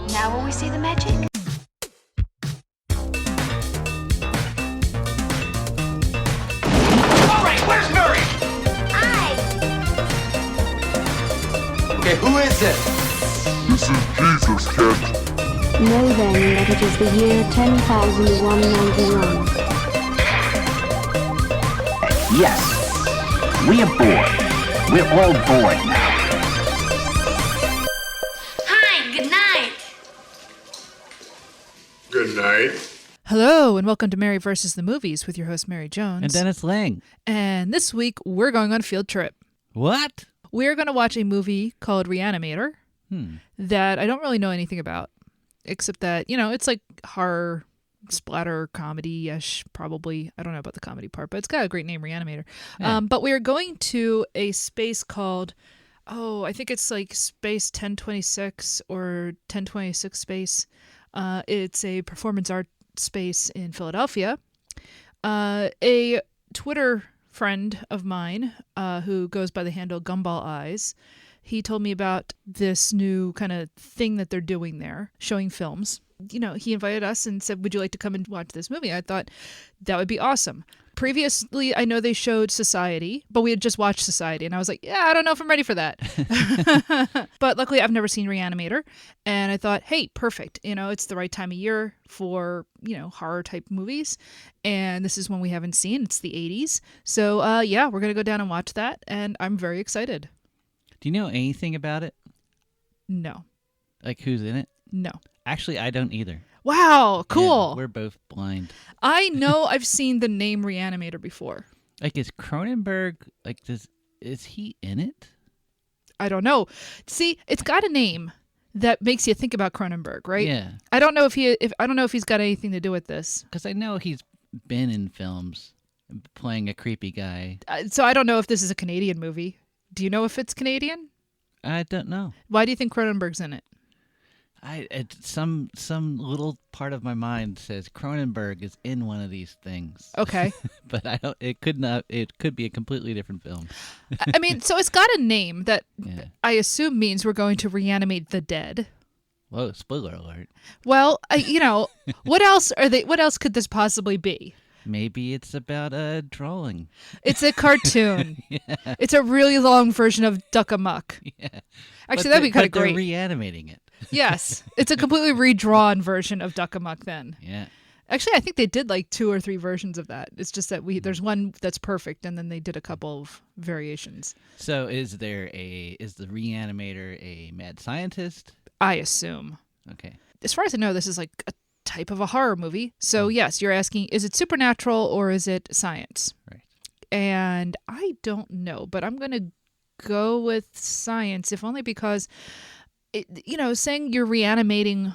Now will we see the magic? All right, where's Murray? Okay, who is it? This is Jesus, kid. Know then that it is the year 10,191. Yes, we are bored. We're all bored now. Hi, good night. Good night. Hello, and welcome to Mary vs. the Movies with your host, Mary Jones. And Dennis Lang. And this week, we're going on a field trip. What? We're going to watch a movie called Re-Animator that I don't really know anything about, except that, you know, it's like horror, splatter, comedy-ish, probably. I don't know about the comedy part, but it's got a great name, Re-Animator. Yeah. But we are going to a space called, I think it's like Space 1026 or 1026 Space. It's a performance art space in Philadelphia. A Twitter friend of mine who goes by the handle Gumball Eyes, he told me about this new kind of thing that they're doing there, showing films. You know, he invited us and said, would you like to come and watch this movie? I thought that would be awesome. Previously, I know they showed Society, but we had just watched Society, and I was like, yeah, I don't know if I'm ready for that. But luckily, I've never seen Re-Animator, and I thought, hey, perfect. You know, it's the right time of year for, you know, horror-type movies, and this is one we haven't seen. It's the 80s. So, yeah, we're going to go down and watch that, and I'm very excited. Do you know anything about it? No. Like who's in it? No. Actually, I don't either. Wow, cool. Yeah, we're both blind. I know I've seen the name Re-Animator before. Like, is Cronenberg, like, is he in it? I don't know. See, it's got a name that makes you think about Cronenberg, right? Yeah. I don't know if he's got anything to do with this. Because I know he's been in films playing a creepy guy. So I don't know if this is a Canadian movie. Do you know if it's Canadian? I don't know. Why do you think Cronenberg's in it? Some little part of my mind says Cronenberg is in one of these things. Okay. But I don't. It could not. It could be a completely different film. I mean, so it's got a name that Yeah. I assume means we're going to reanimate the dead. Whoa! Spoiler alert. Well, you know, what else could this possibly be? Maybe it's about drawing. It's a cartoon. Yeah. It's a really long version of Duck Amuck. Yeah. Actually, that'd be kind of They're great. reanimating it. Yes. It's a completely redrawn version of Duck Amuck then. Yeah. Actually, I think they did like 2 or 3 versions of that. It's just that there's one that's perfect, and then they did a couple of variations. So is the Re-Animator a mad scientist? I assume. Okay. As far as I know, this is like a type of a horror movie. So yes, you're asking, is it supernatural or is it science? Right. And I don't know, but I'm going to go with science, if only because, saying you're reanimating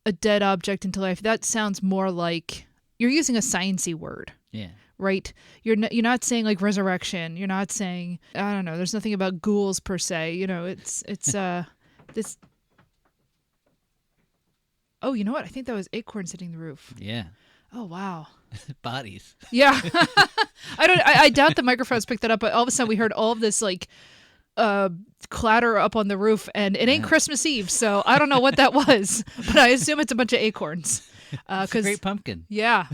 a dead object into life, that sounds more like you're using a sciencey word. Yeah. Right? You're not saying like resurrection. You're not saying, I don't know, there's nothing about ghouls per se. You know, it's this. Oh, you know what? I think that was acorns hitting the roof. Yeah. Oh, wow. Bodies. Yeah. I doubt the microphones picked that up, but all of a sudden we heard all of this like clatter up on the roof, and it ain't Christmas Eve, so I don't know what that was, but I assume it's a bunch of acorns. It's a great pumpkin. Yeah.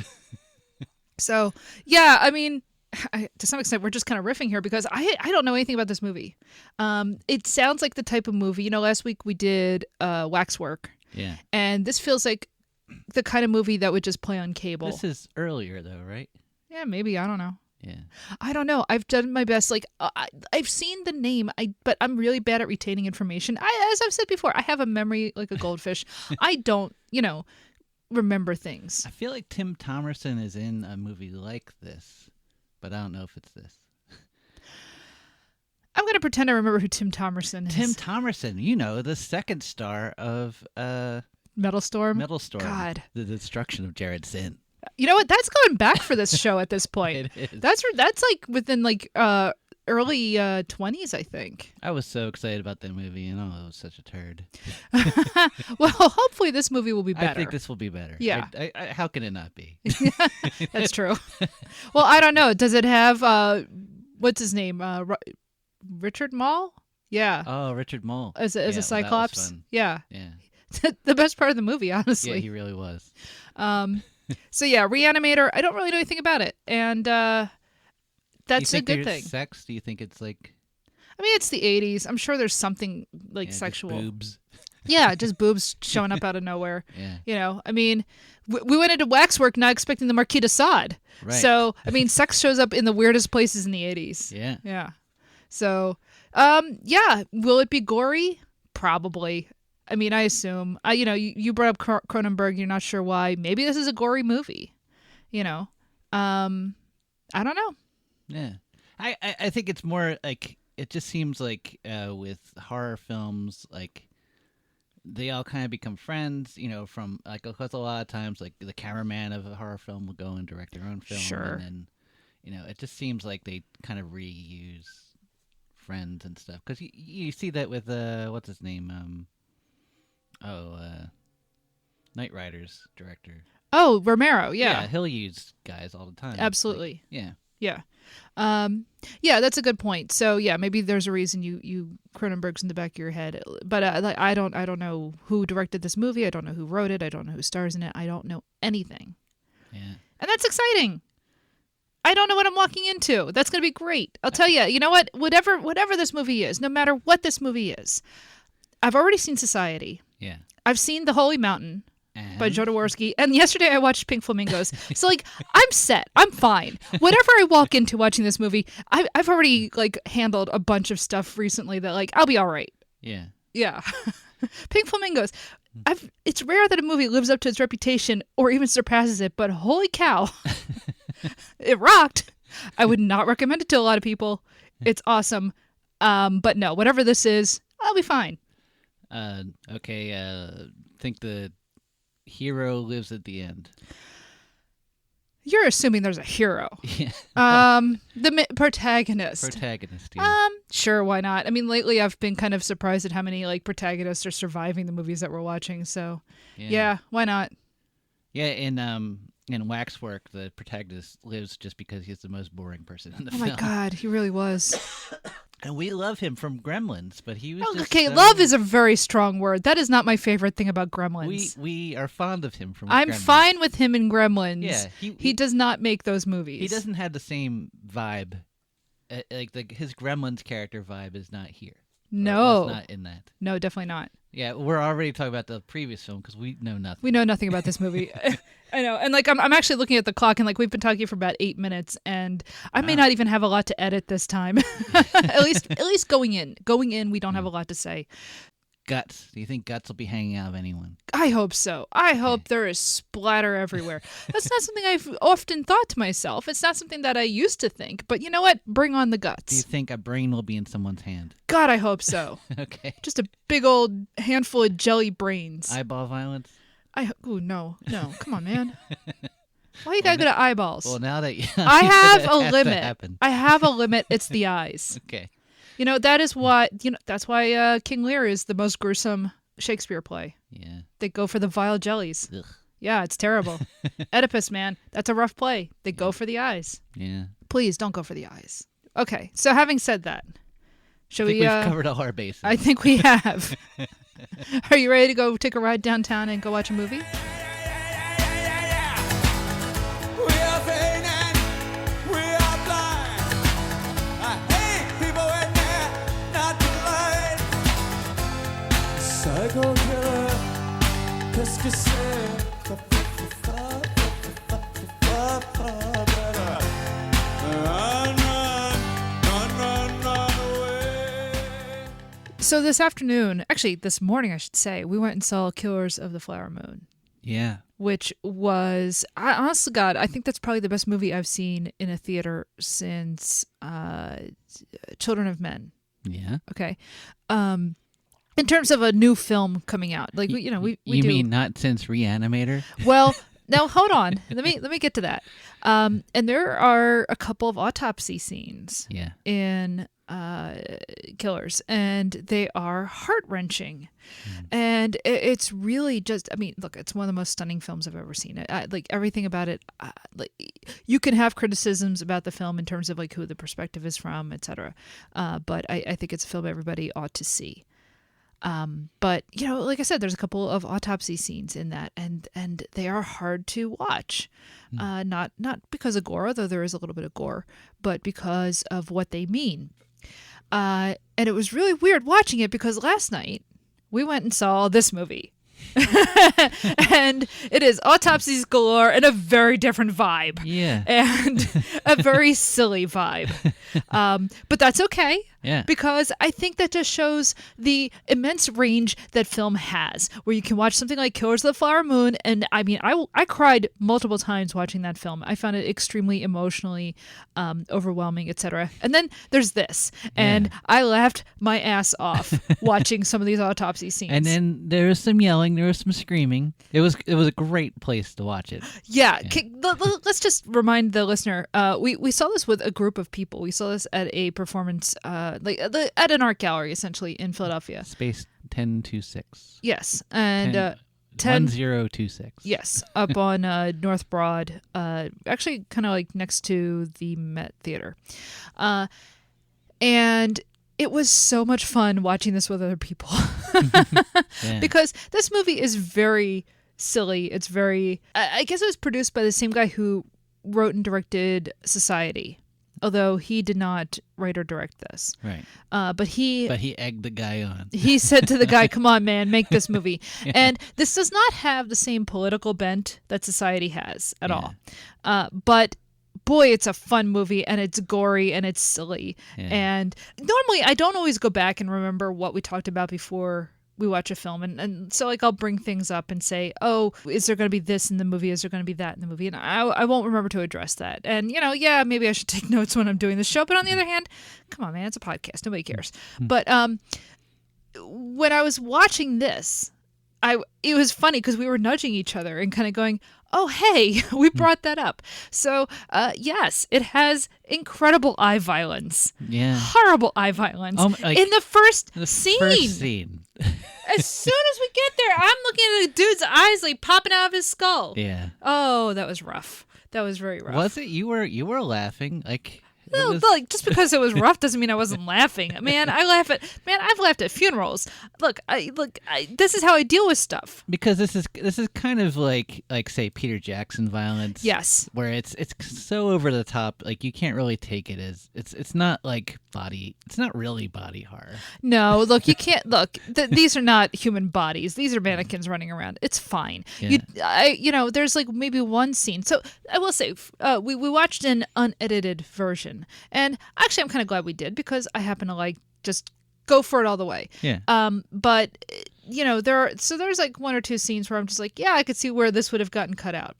So, yeah, I mean, to some extent, we're just kind of riffing here because I don't know anything about this movie. It sounds like the type of movie, last week we did Waxwork. Yeah. And this feels like the kind of movie that would just play on cable. This is earlier, though, right? Yeah, maybe. I don't know. Yeah. I don't know. I've done my best. Like, I've seen the name, but I'm really bad at retaining information. As I've said before, I have a memory like a goldfish. I don't, remember things. I feel like Tim Thomerson is in a movie like this, but I don't know if it's this. I'm going to pretend I remember who Tim Thomerson is. Tim Thomerson, the second star of Metal Storm? Metal Storm. God. The destruction of Jared Sin. You know what? That's going back for this show at this point. It is. That's like within like early 20s, I think. I was so excited about that movie, and it was such a turd. Well, hopefully this movie will be better. I think this will be better. Yeah. How can it not be? That's true. Well, I don't know. Does it have, what's his name? Richard Mall? Yeah. Oh, Richard Mole. As a Cyclops? That was fun. Yeah. Yeah. the best part of the movie, Yeah, honestly. he really was. So yeah, Re-Animator. I don't really know anything about it, and that's Do you a think good there's thing. sex? Do you think it's like I mean, it's the '80s. I'm sure there's something like just sexual. boobs? Yeah, just boobs showing up out of nowhere. Yeah. You know, I mean, we went into Waxwork not expecting the Marquis de Sade. Right. So, I mean, sex shows up in the weirdest places in the 80s. Yeah. Yeah. So, yeah, will it be gory? Probably. I mean, I assume. You brought up Cronenberg. You're not sure why. Maybe this is a gory movie. You know, I don't know. Yeah. I think it's more like it just seems like with horror films, like they all kind of become friends, you know, from like because a lot of times like the cameraman of a horror film will go and direct their own film. Sure. And then, you know, it just seems like they kind of reuse friends and stuff. Because you see that with, what's his name? Knight Rider's director. Oh, Romero. Yeah. He'll use guys all the time. Absolutely. Like, yeah. Yeah. Yeah, that's a good point. So yeah, maybe there's a reason you Cronenberg's in the back of your head, but I don't know who directed this movie. I don't know who wrote it. I don't know who stars in it. I don't know anything. Yeah. And that's exciting. I don't know what I'm walking into. That's going to be great. I'll tell you. You know what? Whatever this movie is, no matter what this movie is, I've already seen Society. Yeah. I've seen The Holy Mountain by And- Jodorowsky, and yesterday I watched Pink Flamingos. So like, I'm set. I'm fine. Whatever I walk into watching this movie, I've already like handled a bunch of stuff recently that like I'll be all right. Yeah. Yeah. Pink Flamingos. It's rare that a movie lives up to its reputation or even surpasses it, but holy cow, it rocked. I would not recommend it to a lot of people. It's awesome. But no, whatever this is, I'll be fine. Okay. Think the hero lives at the end. You're assuming there's a hero. Yeah. The protagonist. Protagonist. Yeah. Sure, why not? I mean, lately I've been kind of surprised at how many like protagonists are surviving the movies that we're watching. So, yeah, why not? Yeah, in Waxwork, the protagonist lives just because he's the most boring person in the Oh film. my God, he really was. And we love him from Gremlins, but he was just Okay, love is a very strong word. That is not my favorite thing about Gremlins. we are fond of him from I'm Gremlins. fine with him in Gremlins. Yeah, he does not make those movies. He doesn't have the same vibe. His Gremlins character vibe is not here. No. Or was not in that. No, definitely not. Yeah, we're already talking about the previous film because we know nothing. We know nothing about this movie. I know. And like I'm actually looking at the clock and like we've been talking for about 8 minutes and I may not even have a lot to edit this time. at least going in. Going in we don't have a lot to say. Guts. Do you think Guts will be hanging out of anyone? I hope so. I hope there is splatter everywhere. That's not something I've often thought to myself. It's not something that I used to think. But you know what? Bring on the Do you guts. think a brain will be in someone's hand? God, I hope so. Okay. Just a big old handful of jelly brains. Eyeball violence? Oh, no. Come on, man. Why you gotta go to eyeballs? Well, now that I have a has to limit. happen. I have a limit. It's the eyes. Okay. You know, that's why King Lear is the most gruesome Shakespeare play. Yeah. They go for the vile jellies. Ugh. Yeah, it's terrible. Oedipus, man, that's a rough play. They go for the eyes. Yeah. Please don't go for the eyes. Okay, so having said that, shall I think we? we've covered all our bases. I think we have. Are you ready to go take a ride downtown and go watch a movie? Psycho killer, qu'est-ce que c'est? So this afternoon, actually this morning I should say, we went and saw Killers of the Flower Moon, Yeah. which was, honest to God, I think that's probably the best movie I've seen in a theater since Children of Men. Yeah. Okay. In terms of a new film coming out, like we do. You mean not since Re-Animator? Well, now hold on. Let me get to that. And there are a couple of autopsy scenes Yeah. in Killers, and they are heart-wrenching. And it's really just, I mean, look, it's one of the most stunning films I've ever seen. Like everything about it, like you can have criticisms about the film in terms of like who the perspective is from, etc. But I think it's a film everybody ought to see. But like I said, there's a couple of autopsy scenes in that, and they are hard to watch. Not because of gore, although there is a little bit of gore, but because of what they mean. And it was really weird watching it because last night we went and saw this movie. And it is autopsies galore and a very different vibe. Yeah. And a very silly vibe. But that's okay. Yeah. Because I think that just shows the immense range that film has, where you can watch something like Killers of the Flower Moon. And I mean, I cried multiple times watching that film. I found it extremely emotionally overwhelming, etc. And then there's this. And I laughed my ass off watching some of these autopsy scenes. And then there was some yelling, there was some screaming. It was a great place to watch it. Yeah. Let's just remind the listener. We saw this with a group of people. We saw this at a performance at an art gallery, essentially, in Philadelphia. Space 1026. Yes, and 1026. Yes, up on North Broad, actually, kind of like next to the Met Theater, and it was so much fun watching this with other people because this movie is very silly. It's very. I guess it was produced by the same guy who wrote and directed Society. Although he did not write or direct this. Right. But he egged the guy on. He said to the guy, come on, man, make this movie. Yeah. And this does not have the same political bent that Society has at all. But boy, it's a fun movie, and it's gory, and it's silly. Yeah. And normally I don't always go back and remember what we talked about before we watch a film, and so I'll bring things up and say, oh, is there going to be this in the movie? Is there going to be that in the movie? And I won't remember to address that. And maybe I should take notes when I'm doing the show. But on the other hand, come on, man, it's a podcast. Nobody cares. But when I was watching this, it was funny because we were nudging each other and kind of going, oh, hey, we brought that up. So, yes, it has incredible eye violence. Yeah. Horrible eye violence. In the first scene. As soon as we get there, I'm looking at the dude's eyes like popping out of his skull. Yeah. Oh, that was rough. That was very rough. Was it? You were laughing like. No, like just because it was rough doesn't mean I wasn't laughing. Man, I've laughed at funerals. Look, this is how I deal with stuff. Because this is kind of like say Peter Jackson violence. Yes. Where it's so over the top, like you can't really take it as it's not like body. It's not really body horror. No, look, you can't look. These are not human bodies. These are mannequins running around. It's fine. Yeah. There's like maybe one scene. So I will say, we watched an unedited version. And actually, I'm kind of glad we did because I happen to just go for it all the way. Yeah. But there's like one or two scenes where I'm just like, yeah, I could see where this would have gotten cut out.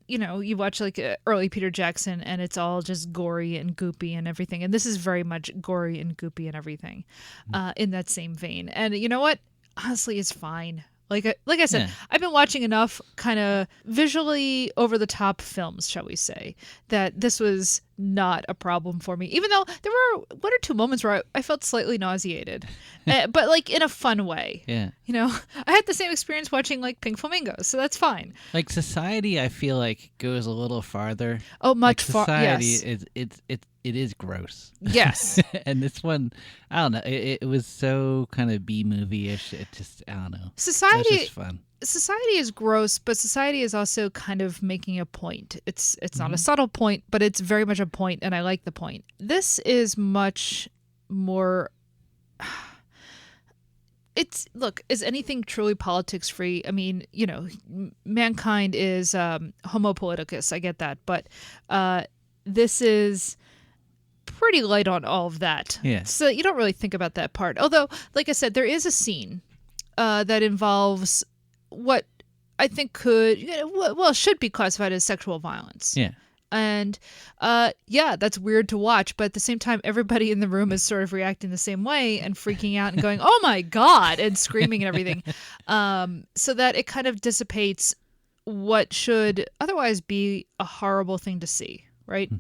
You watch like early Peter Jackson and it's all just gory and goopy and everything. And this is very much gory and goopy and everything in that same vein. And you know what? Honestly, it's fine. Like I said, I've been watching enough kind of visually over-the-top films, shall we say, that this was not a problem for me. Even though there were one or two moments where I felt slightly nauseated, but like in a fun way. Yeah. I had the same experience watching like Pink Flamingos, so that's fine. Like Society, I feel like goes a little farther. Oh, much farther. Yes. Society it is gross. Yes. And this one, I don't know. It was so kind of B movie-ish. It just, I don't know. Society. It was just fun. Society is gross, but Society is also kind of making a point. It's not a subtle point, but it's very much a point, and I like the point. This is much more. Is anything truly politics free? I mean, mankind is homo politicus. I get that, but this is pretty light on all of that. Yeah. So you don't really think about that part. Although, like I said, there is a scene that involves what I think should be classified as sexual violence. Yeah. And that's weird to watch, but at the same time, everybody in the room is sort of reacting the same way and freaking out and going, "Oh my God," and screaming and everything. So that it kind of dissipates what should otherwise be a horrible thing to see, right?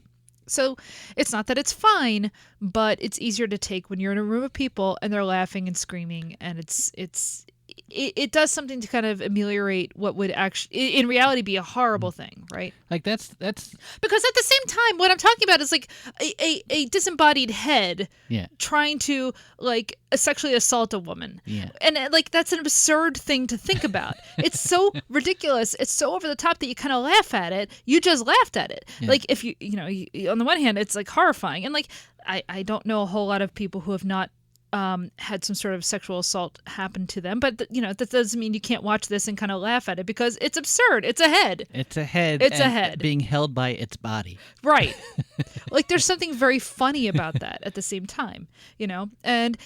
So it's not that it's fine, but it's easier to take when you're in a room of people and they're laughing and screaming, and it's it does something to kind of ameliorate what would actually, in reality, be a horrible thing, right? Like that's Because at the same time, what I'm talking about is like a disembodied head yeah. trying to like sexually assault a woman. Yeah. And like that's an absurd thing to think about. It's so ridiculous. It's so over the top that you kind of laugh at it. You just laughed at it. Yeah. Like if you on the one hand, it's like horrifying. And like I don't know a whole lot of people who have not had some sort of sexual assault happen to them, but that doesn't mean you can't watch this and kind of laugh at it because it's absurd. It's a head. It's a head. It's a and head being held by its body. Right. Like there's something very funny about that at the same time, and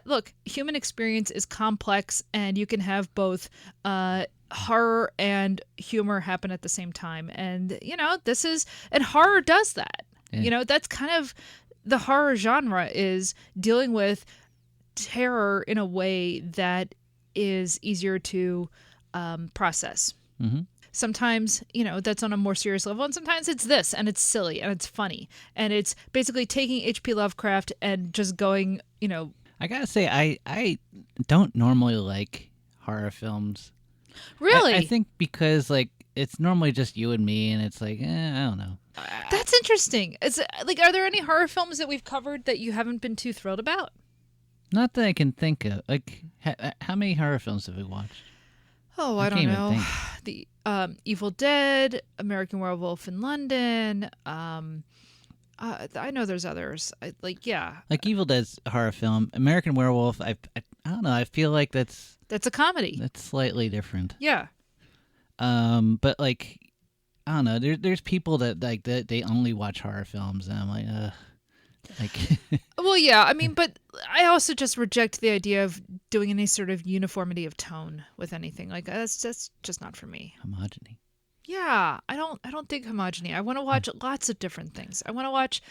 look, human experience is complex and you can have both horror and humor happen at the same time. And, and horror does that. Yeah. That's kind of the horror genre, is dealing with terror in a way that is easier to process. Mm-hmm. Sometimes, that's on a more serious level, and sometimes it's this, and it's silly, and it's funny, and it's basically taking H.P. Lovecraft and just going, I gotta say, I don't normally like horror films. Really? I think because like it's normally just you and me, and it's like I don't know. That's interesting. It's like, are there any horror films that we've covered that you haven't been too thrilled about? Not that I can think of. Like, how many horror films have we watched? Oh, I don't know. The Evil Dead, American Werewolf in London. I know there's others. Like Evil Dead's a horror film. American Werewolf, I don't know. I feel like that's a comedy. That's slightly different. Yeah. But like, I don't know. There's people that like that they only watch horror films, and I'm like, like. Well, yeah. I mean, but I also just reject the idea of doing any sort of uniformity of tone with anything. Like that's just not for me. Homogeny. Yeah, I don't dig homogeny. I want to watch lots of different things. I want to watch,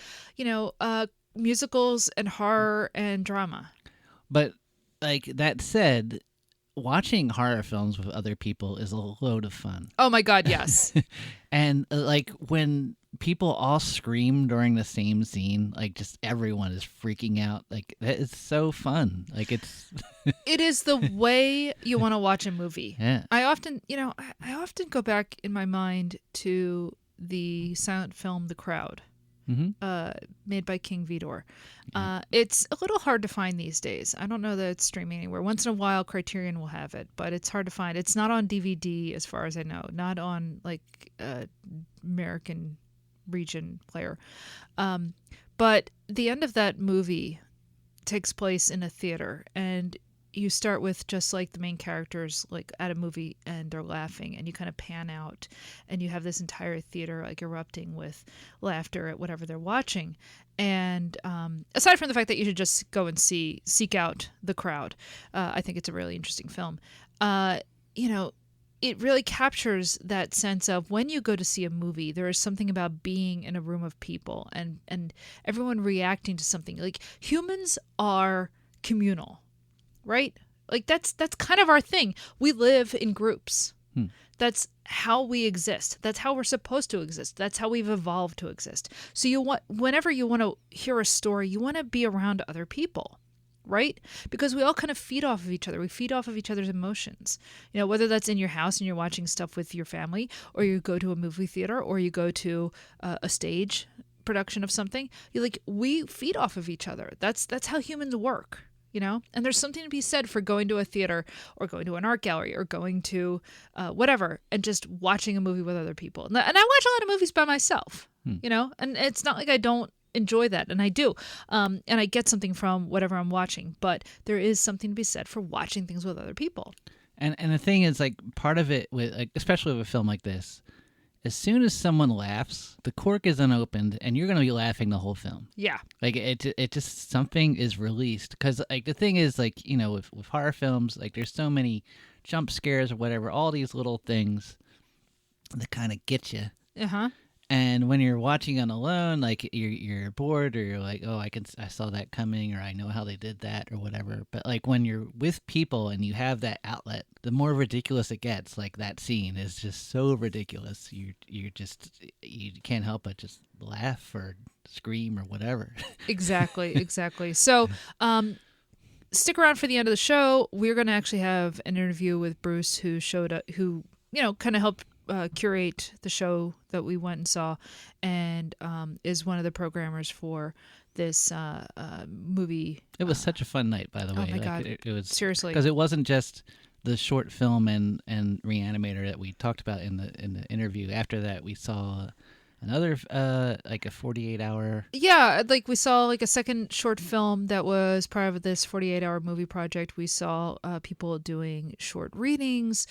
musicals and horror and drama. But like that said, watching horror films with other people is a load of fun. Oh my God, yes. And like when people all scream during the same scene, like just everyone is freaking out. Like that is so fun. Like it's it is the way you want to watch a movie. Yeah. I often go back in my mind to the silent film The Crowd. Mm-hmm. Made by King Vidor. It's a little hard to find these days. I don't know that it's streaming anywhere. Once in a while, Criterion will have it, but it's hard to find. It's not on DVD, as far as I know. Not on like American region player. But the end of that movie takes place in a theater, and you start with just like the main characters like at a movie and they're laughing, and you kind of pan out and you have this entire theater like erupting with laughter at whatever they're watching. And aside from the fact that you should just go and seek out The Crowd, I think it's a really interesting film. It really captures that sense of when you go to see a movie, there is something about being in a room of people and everyone reacting to something. Like humans are communal. Right? Like that's kind of our thing. We live in groups. That's how we exist. That's how we're supposed to exist. That's how we've evolved to exist. So whenever you want to hear a story, you want to be around other people, right? Because we all kind of feed off of each other. We feed off of each other's emotions. Whether that's in your house and you're watching stuff with your family, or you go to a movie theater, or you go to a stage production of something. We feed off of each other. That's how humans work. And there's something to be said for going to a theater or going to an art gallery or going to whatever and just watching a movie with other people. And I watch a lot of movies by myself, and it's not like I don't enjoy that. And I do. And I get something from whatever I'm watching. But there is something to be said for watching things with other people. And the thing is, like, part of it, with like, especially with a film like this, as soon as someone laughs, the cork is unopened, and you're going to be laughing the whole film. Yeah. Like, it just, something is released. Because, like, the thing is, like, with horror films, like, there's so many jump scares or whatever, all these little things that kind of get you. Uh-huh. And when you're watching on alone, like you're bored, or you're like, oh, I saw that coming, or I know how they did that, or whatever. But like when you're with people and you have that outlet, the more ridiculous it gets. Like that scene is just so ridiculous. You can't help but just laugh or scream or whatever. Exactly. So, stick around for the end of the show. We're going to actually have an interview with Bruce, who showed up, who kind of helped curate the show that we went and saw, and is one of the programmers for this movie. It was such a fun night, by the way. Oh my God. It was Seriously. because it wasn't just the short film and Re-Animator that we talked about in the interview. After that, we saw another like a 48-hour. Yeah, like we saw like a second short film that was part of this 48-hour movie project. We saw people doing short readings,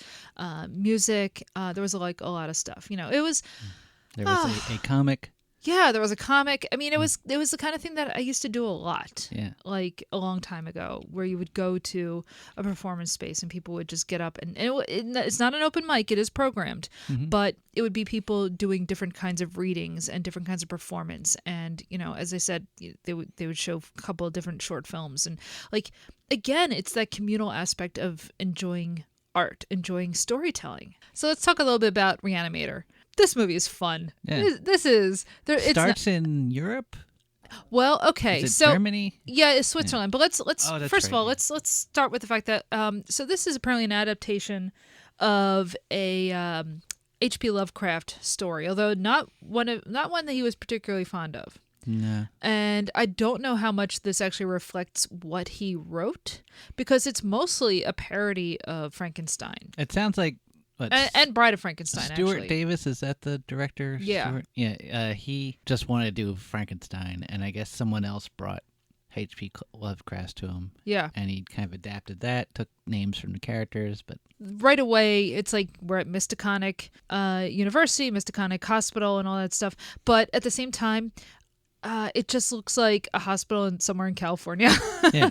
music. There was like a lot of stuff. It was. There was a comic. Yeah, there was a comic. I mean, it was the kind of thing that I used to do a lot. Yeah. Like a long time ago, where you would go to a performance space and people would just get up and it's not an open mic, it is programmed, but it would be people doing different kinds of readings and different kinds of performance. And as I said, they would show a couple of different short films, and like again, it's that communal aspect of enjoying art, enjoying storytelling. So let's talk a little bit about Re-Animator. This movie is fun. Yeah. This is starts in Europe. Well, okay, Is it so Germany? Yeah, it's Switzerland. But let's Oh, that's first of right, all yeah. let's start with the fact that so this is apparently an adaptation of a H.P. Lovecraft story, although not one that he was particularly fond of. No. And I don't know how much this actually reflects what he wrote, because it's mostly a parody of Frankenstein It sounds like what, and Bride of Frankenstein. Stuart actually. Davis, is that the director? Yeah. Stuart? Yeah. He just wanted to do Frankenstein, and I guess someone else brought H.P. Lovecraft to him. Yeah. And he kind of adapted that, took names from the characters, but Right away, it's like we're at Mysticonic University, Mysticonic Hospital, and all that stuff. But at the same time, it just looks like a hospital somewhere in California. yeah.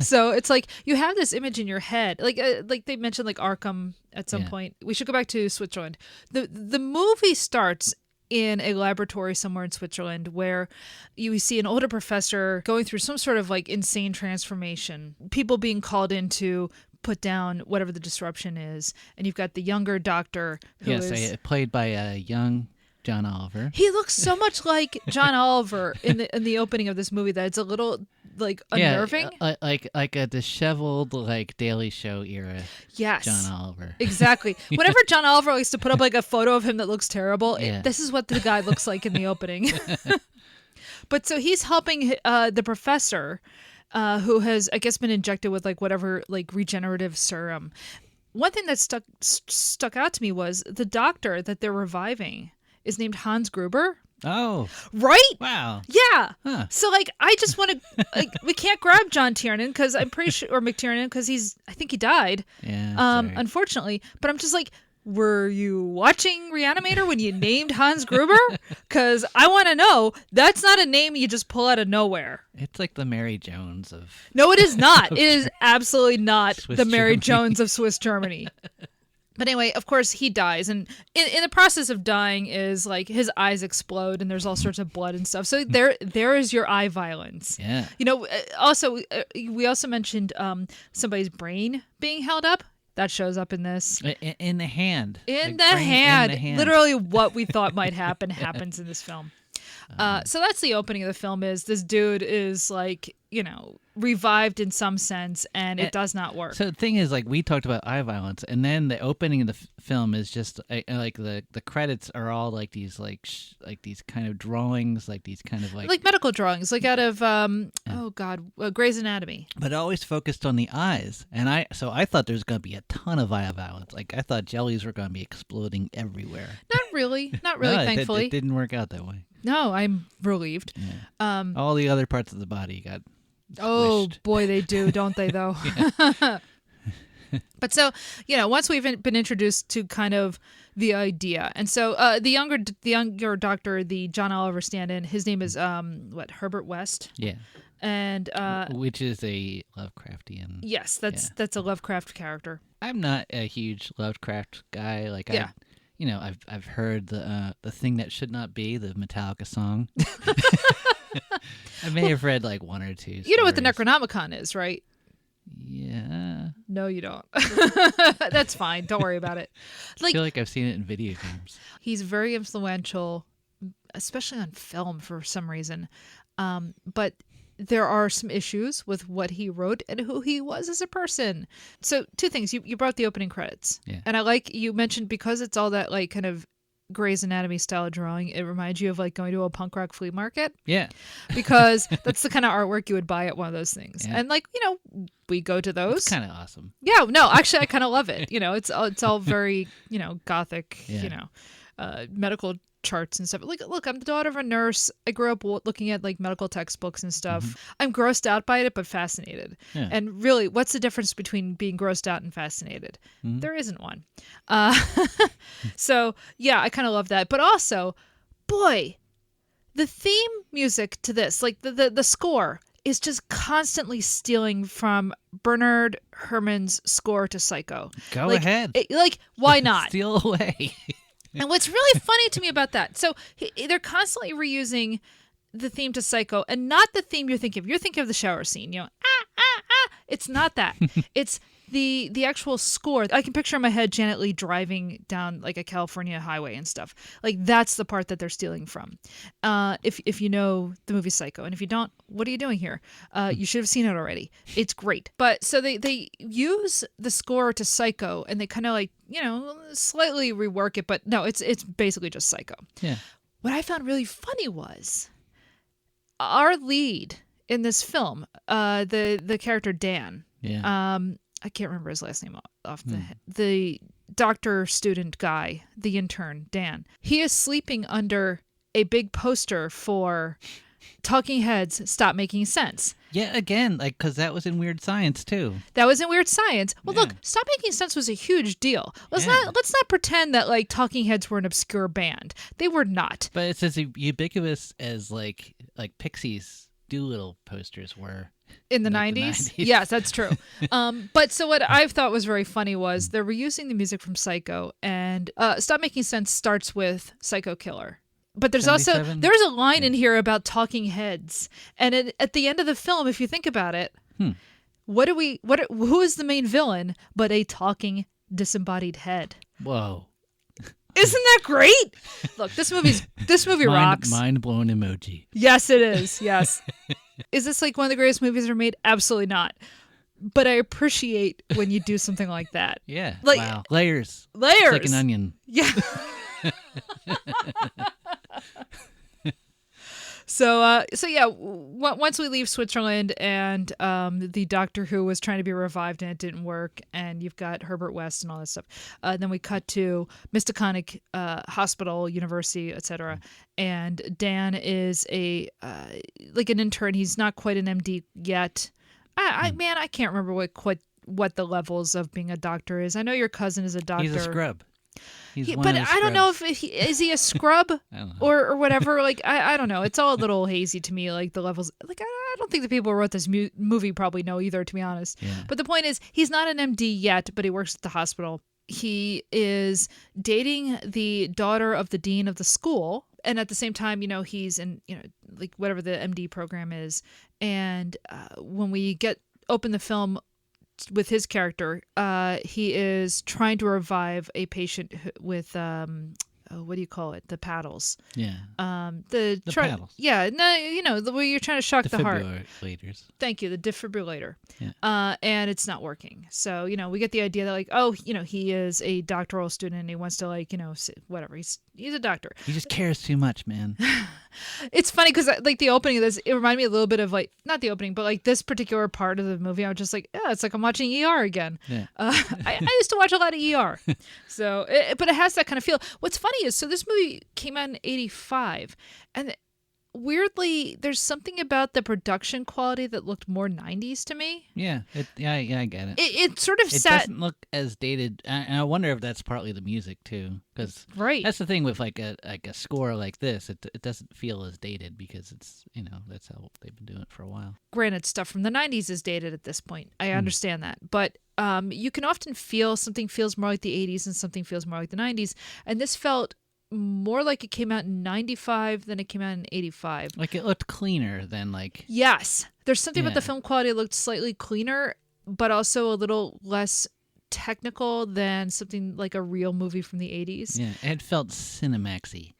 So it's like you have this image in your head, like they mentioned, like Arkham at some Yeah. point. We should go back to Switzerland. The movie starts in a laboratory somewhere in Switzerland where you see an older professor going through some sort of like insane transformation. People being called in to put down whatever the disruption is, and you've got the younger doctor who Yes, is. played by a young John Oliver. He looks so much like John Oliver in the opening of this movie that it's a little like unnerving. Yeah, like a disheveled like Daily Show era Yes. John Oliver. Exactly. Whenever John Oliver likes to put up like a photo of him that looks terrible, Yeah. this is what the guy looks like in the opening. But so he's helping the professor who has, I guess, been injected with like whatever like regenerative serum. One thing that stuck out to me was the doctor that they're reviving is named Hans Gruber. Oh, Right? wow. Yeah. Huh. So like, I just want to like, we can't grab John Tiernan because I'm pretty sure, or McTiernan, because I think he died. Yeah. sorry. Unfortunately, but I'm just like, were you watching Re-Animator when you named Hans Gruber? Because I want to know. That's not a name you just pull out of nowhere. It's like the Mary Jones of. No, it is not. It is absolutely not Swiss the Mary Germany. Jones of Swiss Germany. But anyway, of course, he dies. And in the process of dying is like his eyes explode and there's all sorts of blood and stuff. So there is your eye violence. Yeah. Also, we also mentioned somebody's brain being held up. That shows up in this. In the hand. In Like the brain hand. In the hand. Literally what we thought might happen happens in this film. So that's the opening of the film. Is this dude is like, revived in some sense, and it does not work. So the thing is, like, we talked about eye violence, and then the opening of the film is just like the credits are all like these like these kind of drawings, like these kind of like medical drawings, like out of Grey's Anatomy. but always focused on the eyes. And I thought there was going to be a ton of eye violence. Like I thought jellies were going to be exploding everywhere. Not really, No, thankfully. it didn't work out that way. No, I'm relieved. Yeah. All the other parts of the body got Oh squished. boy, they do, don't they? Though. But so once we've been introduced to kind of the idea, and so the younger doctor, the John Oliver stand-in, his name is Herbert West. Yeah. And which is a Lovecraftian. yes, that's a Lovecraft character. I'm not a huge Lovecraft guy. Like Yeah. I've heard the thing that should not be, the Metallica song. I may have read like one or two. You know what the stories. Necronomicon is, right? Yeah. No, you don't. That's fine. Don't worry about it. I Like, feel like I've seen it in video games. he's very influential, especially on film for some reason. But there are some issues with what he wrote and who he was as a person. So 2 things. You brought the opening credits. Yeah. And I like you mentioned because it's all that like kind of Grey's Anatomy style drawing, it reminds you of like going to a punk rock flea market. Yeah. Because that's the kind of artwork you would buy at one of those things. Yeah. And like, we go to those. It's kind of awesome. Yeah, no, actually I kind of love it. It's all very, gothic, Yeah. Medical charts and stuff. Like, look, I'm the daughter of a nurse. I grew up looking at like medical textbooks and stuff. I'm grossed out by it, but fascinated. Yeah. And really, what's the difference between being grossed out and fascinated? There isn't one. So yeah, I kind of love that. But also, boy, the theme music to this, like the score, is just constantly stealing from Bernard Herrmann's score to Psycho. Go ahead. Why not? Steal away. And what's really funny to me about that, so they're constantly reusing the theme to Psycho, and not the theme you're thinking of. You're thinking of the shower scene, It's not that. It's the actual score. I can picture in my head Janet Leigh driving down like a California highway and stuff. Like that's the part that they're stealing from. If you know the movie Psycho, and if you don't, what are you doing here? You should have seen it already. It's great. But so they use the score to Psycho, and they kind of like slightly rework it, but no, it's basically just Psycho. Yeah. What I found really funny was our lead in this film, the character Dan. Yeah. I can't remember his last name off the head. The doctor student guy, the intern, Dan. He is sleeping under a big poster for Talking Heads Stop Making Sense. Yeah, again, like, because that was in Weird Science, too. That was in Weird Science. Well, Yeah. look, Stop Making Sense was a huge deal. Let's Yeah. not pretend that like Talking Heads were an obscure band. They were not. But it's as ubiquitous as like Pixies Doolittle posters were. In the Like the 90s? 90s. Yes, that's true. But so what I thought was very funny was they're reusing the music from Psycho, and Stop Making Sense starts with Psycho Killer. But there's also 77? there's a line in here about talking heads, and at the end of the film, if you think about it, who is the main villain but a talking disembodied head? Whoa. Isn't that great? Look, this movie rocks. Mind blown emoji. Yes, it is. Yes. Is this like one of the greatest movies ever made? Absolutely not. But I appreciate when you do something like that. Yeah. Like- wow. Layers. Layers. It's like an onion. Yeah. So yeah, once we leave Switzerland and the Doctor Who was trying to be revived and it didn't work, and you've got Herbert West and all that stuff. Then we cut to Mystaconic Hospital, University, etc. And Dan is like an intern. He's not quite an MD yet. I can't remember what the levels of being a doctor is. I know your cousin is a doctor. He's a scrub. But I don't know if is he a scrub I don't know. or whatever. Like I don't know. It's all a little hazy to me. Like the levels. Like I don't think the people who wrote this movie probably know either. To be honest. Yeah. But the point is, he's not an MD yet, but he works at the hospital. He is dating the daughter of the dean of the school, and at the same time, he's in like whatever the MD program is. And when we open the film with his character, he is trying to revive a patient with what do you call it? The paddles. Yeah. The paddles. Yeah, no, the way you're trying to shock the heart. Defibrillators. Thank you, the defibrillator. Yeah. And it's not working. So we get the idea that like, oh, he is a doctoral student and he wants to like, whatever. He's a doctor. He just cares too much, man. It's funny because like the opening of this, it reminded me a little bit of like, not the opening, but like this particular part of the movie. I was just like, yeah, it's like I'm watching ER again. Yeah. I used to watch a lot of ER. So, but it has that kind of feel. What's funny is, so this movie came out in 85, and weirdly, there's something about the production quality that looked more 90s to me. Yeah. I get it. It sort of It sat. doesn't look as dated, and I wonder if that's partly the music too, because Right. that's the thing with like a score like this. It doesn't feel as dated because it's that's how they've been doing it for a while. Granted, stuff from the 90s is dated at this point. I understand that. But you can often feel something feels more like the 80s and something feels more like the 90s. And this felt more like it came out in 95 than it came out in 85. Like it looked cleaner than like. Yes. There's something about the Yeah. film quality that looked slightly cleaner, but also a little less technical than something like a real movie from the 80s. Yeah, it felt Cinemaxy.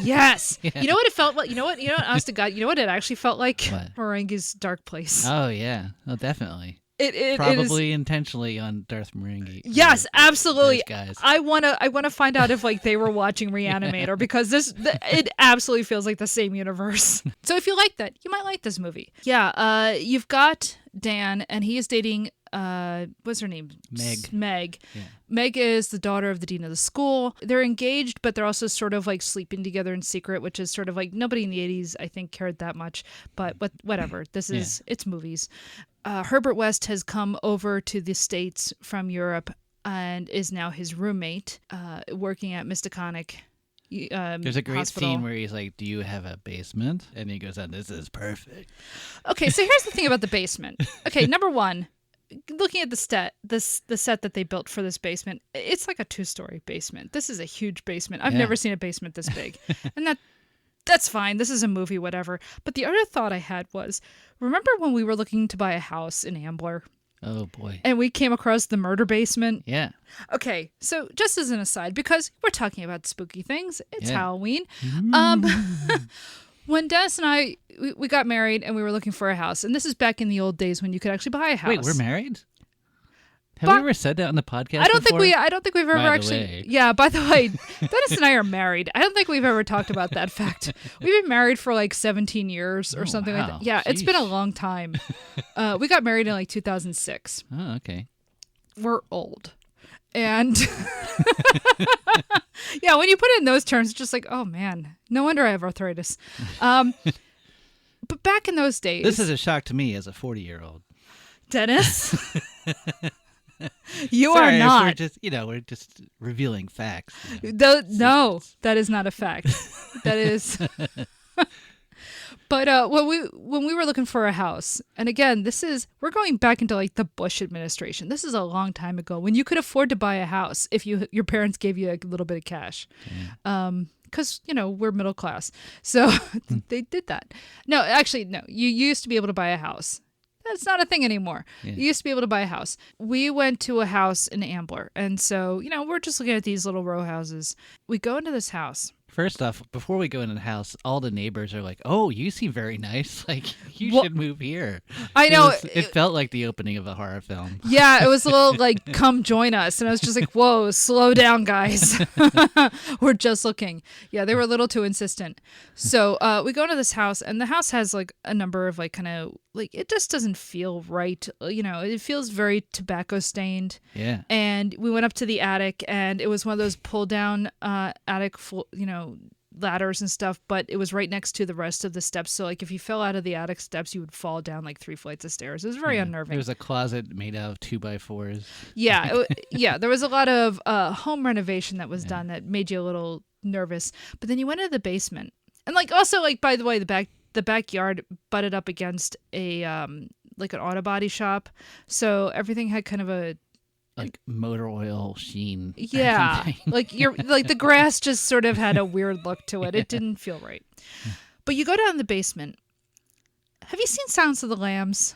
Yes. Yeah. You know what it felt like? Honest to God, you know what it actually felt like? What? Ferengi's Dark Place. Oh yeah, oh definitely. It Probably is, intentionally on Darth Ferengi. yes, absolutely. Guys. I wanna find out if like they were watching Re-Animator because it absolutely feels like the same universe. So if you like that, you might like this movie. Yeah. You've got Dan, and he is dating what's her name? Meg. Yeah. Meg is the daughter of the dean of the school. They're engaged, but they're also sort of like sleeping together in secret, which is sort of like nobody in the 80s, I think, cared that much. But whatever. This is it's movies. Herbert West has come over to the States from Europe and is now his roommate, working at Mystaconic. There's a great hospital. scene where he's like, "Do you have a basement?" And he goes on, "This is perfect." Okay, so here's the thing about the basement. Okay, number one, looking at the set that they built for this basement, it's like a 2-story basement. This is a huge basement. I've never seen a basement this big, and that's fine. This is a movie, whatever. But the other thought I had was, remember when we were looking to buy a house in Ambler? Oh boy. And we came across the murder basement? Yeah. Okay, so just as an aside, because we're talking about spooky things, it's Halloween. When Dennis and I, we got married and we were looking for a house, and this is back in the old days when you could actually buy a house. Wait, we're married? Have we ever said that on the podcast? I don't before? think we've ever actually. Way. Yeah, by the way, Dennis and I are married. I don't think we've ever talked about that fact. We've been married for like 17 years or something like that. Yeah, it's been a long time. We got married in like 2006. Oh, okay. We're old. And yeah, when you put it in those terms, it's just like, oh man, no wonder I have arthritis. But back in those days, This is a shock to me as a 40-year-old. Dennis, you Sorry, are not. We're just revealing facts. No, that is not a fact. That is. But when we were looking for a house, and again, we're going back into like the Bush administration. This is a long time ago when you could afford to buy a house if your parents gave you a little bit of cash. Because we're middle class, so they did that. No, actually, no. You used to be able to buy a house. That's not a thing anymore. Yeah. You used to be able to buy a house. We went to a house in Ambler, and so we're just looking at these little row houses. We go into this house. First off, before we go into the house, all the neighbors are like, "Oh, you seem very nice. Like, you should move here." I know. It felt like the opening of a horror film. Yeah, it was a little like, "Come join us," and I was just like, "Whoa, slow down, guys. We're just looking." Yeah, they were a little too insistent. So we go into this house, and the house has like a number of like kind of like it just doesn't feel right. It feels very tobacco stained. Yeah. And we went up to the attic, and it was one of those pull down attic, ladders and stuff, but it was right next to the rest of the steps. So like if you fell out of the attic steps, you would fall down like 3 flights of stairs. It was very unnerving. There was a closet made out of 2x4s. Yeah. There was a lot of home renovation that was done that made you a little nervous. But then you went into the basement, and like also like by the way, the backyard butted up against a like an auto body shop, so everything had kind of a like motor oil sheen. Yeah, like the grass just sort of had a weird look to it. It didn't feel right. But you go down in the basement. Have you seen Silence of the Lambs?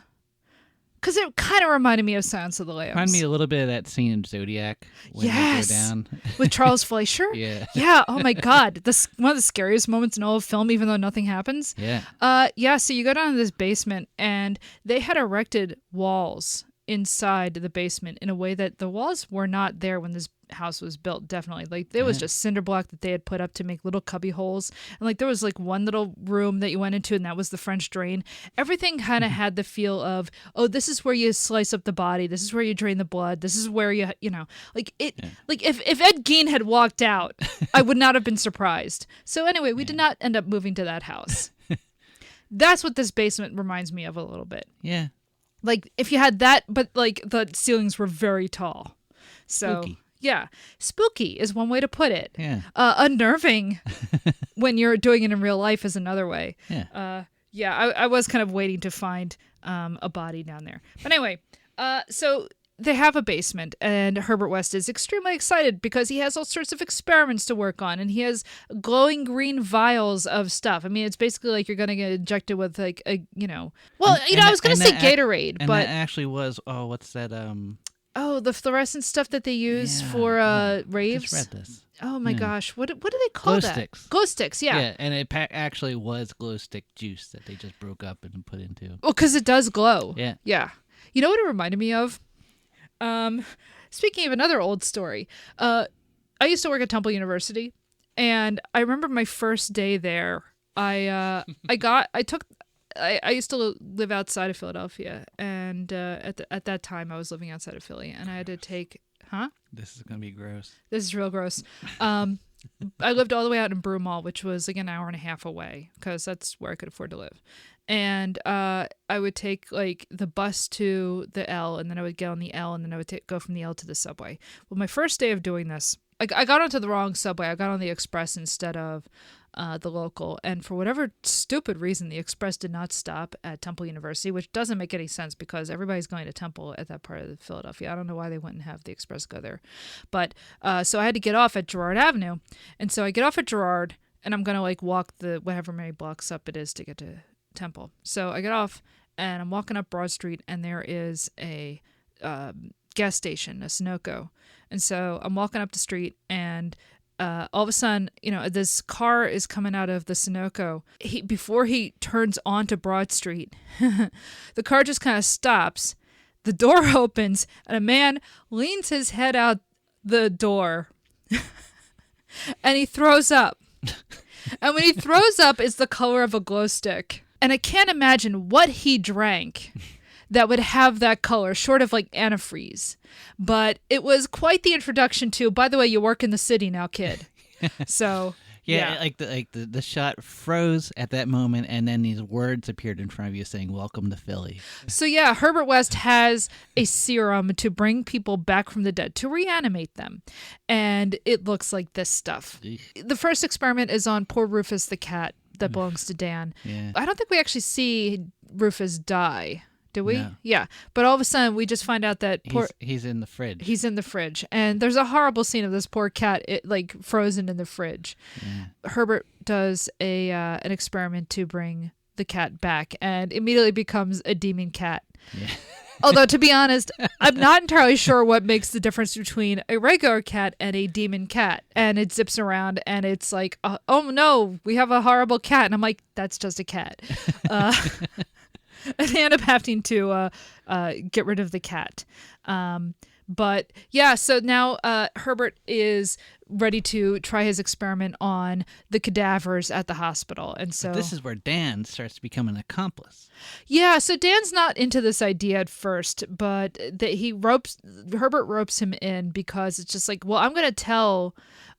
Because it kind of reminded me of Silence of the Lambs. Reminded me a little bit of that scene in Zodiac when they go down. With Charles Fleischer. Yeah. Yeah. Oh my God, one of the scariest moments in all of film, even though nothing happens. Yeah. Yeah. So you go down to this basement, and they had erected walls inside the basement in a way that the walls were not there when this house was built. Definitely, like it was just cinder block that they had put up to make little cubby holes, and like there was like one little room that you went into, and that was the French drain. Everything kind of had the feel of, oh, this is where you slice up the body, this is where you drain the blood, this is where like it. Like if Ed Gein had walked out, I would not have been surprised. So anyway, we did not end up moving to that house. That's what this basement reminds me of a little bit. Yeah. Like if you had that, but like the ceilings were very tall. So spooky. Yeah, spooky is one way to put it. Yeah. Unnerving when you're doing it in real life is another way. Yeah. I was kind of waiting to find a body down there. But anyway, so they have a basement, and Herbert West is extremely excited because he has all sorts of experiments to work on, and he has glowing green vials of stuff. I mean, it's basically like you're going to get injected with like I was going to say Gatorade, and but that actually was, what's that? the fluorescent stuff that they use for raves. I just read this. Oh my Yeah. gosh, what do they call Glow that? sticks. Glow sticks, yeah. Yeah, and it actually was glow stick juice that they just broke up and put into. Well, because it does glow. Yeah. Yeah. You know what it reminded me of? Speaking of another old story, I used to work at Temple University, and I remember my first day there. I used to live outside of Philadelphia, and at that time I was living outside of Philly, and I had to take. Huh? This is gonna be gross. This is real gross. I lived all the way out in Broomall, which was like an hour and a half away, because that's where I could afford to live. And I would take like the bus to the L, and then I would get on the L, and then I would go from the L to the subway. Well, my first day of doing this, I got onto the wrong subway. I got on the Express instead of the local, and for whatever stupid reason, the Express did not stop at Temple University, which doesn't make any sense because everybody's going to Temple at that part of Philadelphia. I don't know why they wouldn't have the Express go there, but so I had to get off at Girard Avenue, and so I get off at Girard, and I'm gonna like walk the whatever many blocks up it is to get to Temple. So I get off, and I'm walking up Broad Street, and there is a gas station, a Sunoco, and so I'm walking up the street, and all of a sudden, this car is coming out of the Sunoco. Before he turns onto Broad Street, the car just kind of stops. The door opens, and a man leans his head out the door, and he throws up. And when he throws up, it's the color of a glow stick. And I can't imagine what he drank that would have that color, short of like antifreeze. But it was quite the introduction to, by the way, you work in the city now, kid. So yeah. Like the shot froze at that moment, and then these words appeared in front of you saying, "Welcome to Philly." So yeah, Herbert West has a serum to bring people back from the dead, to reanimate them. And it looks like this stuff. The first experiment is on poor Rufus the cat that belongs to Dan. Yeah. I don't think we actually see Rufus die. Do we? No. Yeah. But all of a sudden, we just find out that he's in the fridge. He's in the fridge. And there's a horrible scene of this poor cat, frozen in the fridge. Yeah. Herbert does an experiment to bring the cat back, and immediately becomes a demon cat. Yeah. Although, to be honest, I'm not entirely sure what makes the difference between a regular cat and a demon cat. And it zips around, and it's like, oh no, we have a horrible cat. And I'm like, that's just a cat. And they end up having to get rid of the cat. But yeah, so now Herbert is ready to try his experiment on the cadavers at the hospital. And so this is where Dan starts to become an accomplice. Yeah, so Dan's not into this idea at first, but Herbert ropes him in because it's just like, well, I'm going to tell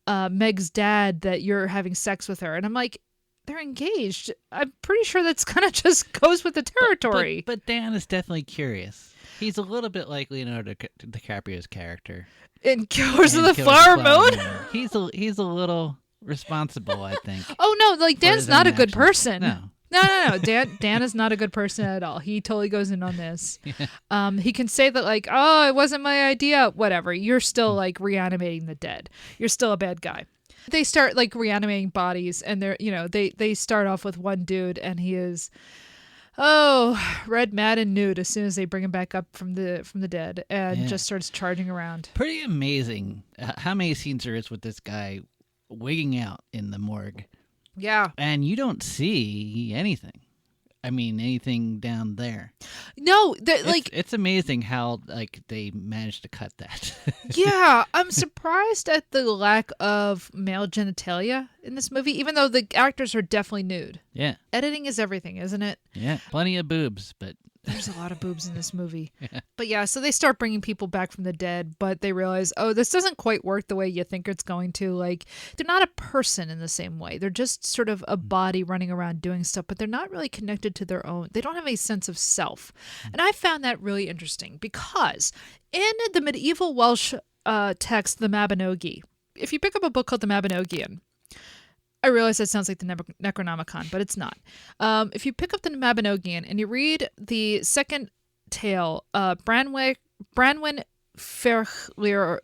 Meg's dad that you're having sex with her. And I'm like, they're engaged. I'm pretty sure that's kind of just goes with the territory. But Dan is definitely curious. He's a little bit like Leonardo DiCaprio's character in Killers of the Flower Moon. He's a little responsible, I think. Oh no, like Dan's not a good person. No. Dan is not a good person at all. He totally goes in on this. Yeah. He can say that like, oh, it wasn't my idea. Whatever. You're still like reanimating the dead. You're still a bad guy. They start like reanimating bodies, and they start off with one dude, and he is red, mad, and nude as soon as they bring him back up from the dead, and just starts charging around. Pretty amazing how many scenes there is with this guy wigging out in the morgue. Yeah, and you don't see anything. I mean, anything down there. No, it's amazing how they managed to cut that. Yeah, I'm surprised at the lack of male genitalia in this movie, even though the actors are definitely nude. Yeah. Editing is everything, isn't it? Yeah, plenty of boobs, but there's a lot of boobs in this movie. Yeah. But yeah, so they start bringing people back from the dead, but they realize, oh, this doesn't quite work the way you think it's going to. Like, they're not a person in the same way. They're just sort of a body running around doing stuff, but they're not really connected to their own. They don't have a sense of self. And I found that really interesting because in the medieval Welsh text, the Mabinogi, if you pick up a book called the Mabinogion, I realize that sounds like the Necronomicon, but it's not. If you pick up the Mabinogion and you read the second tale, Branwen Ferchlir,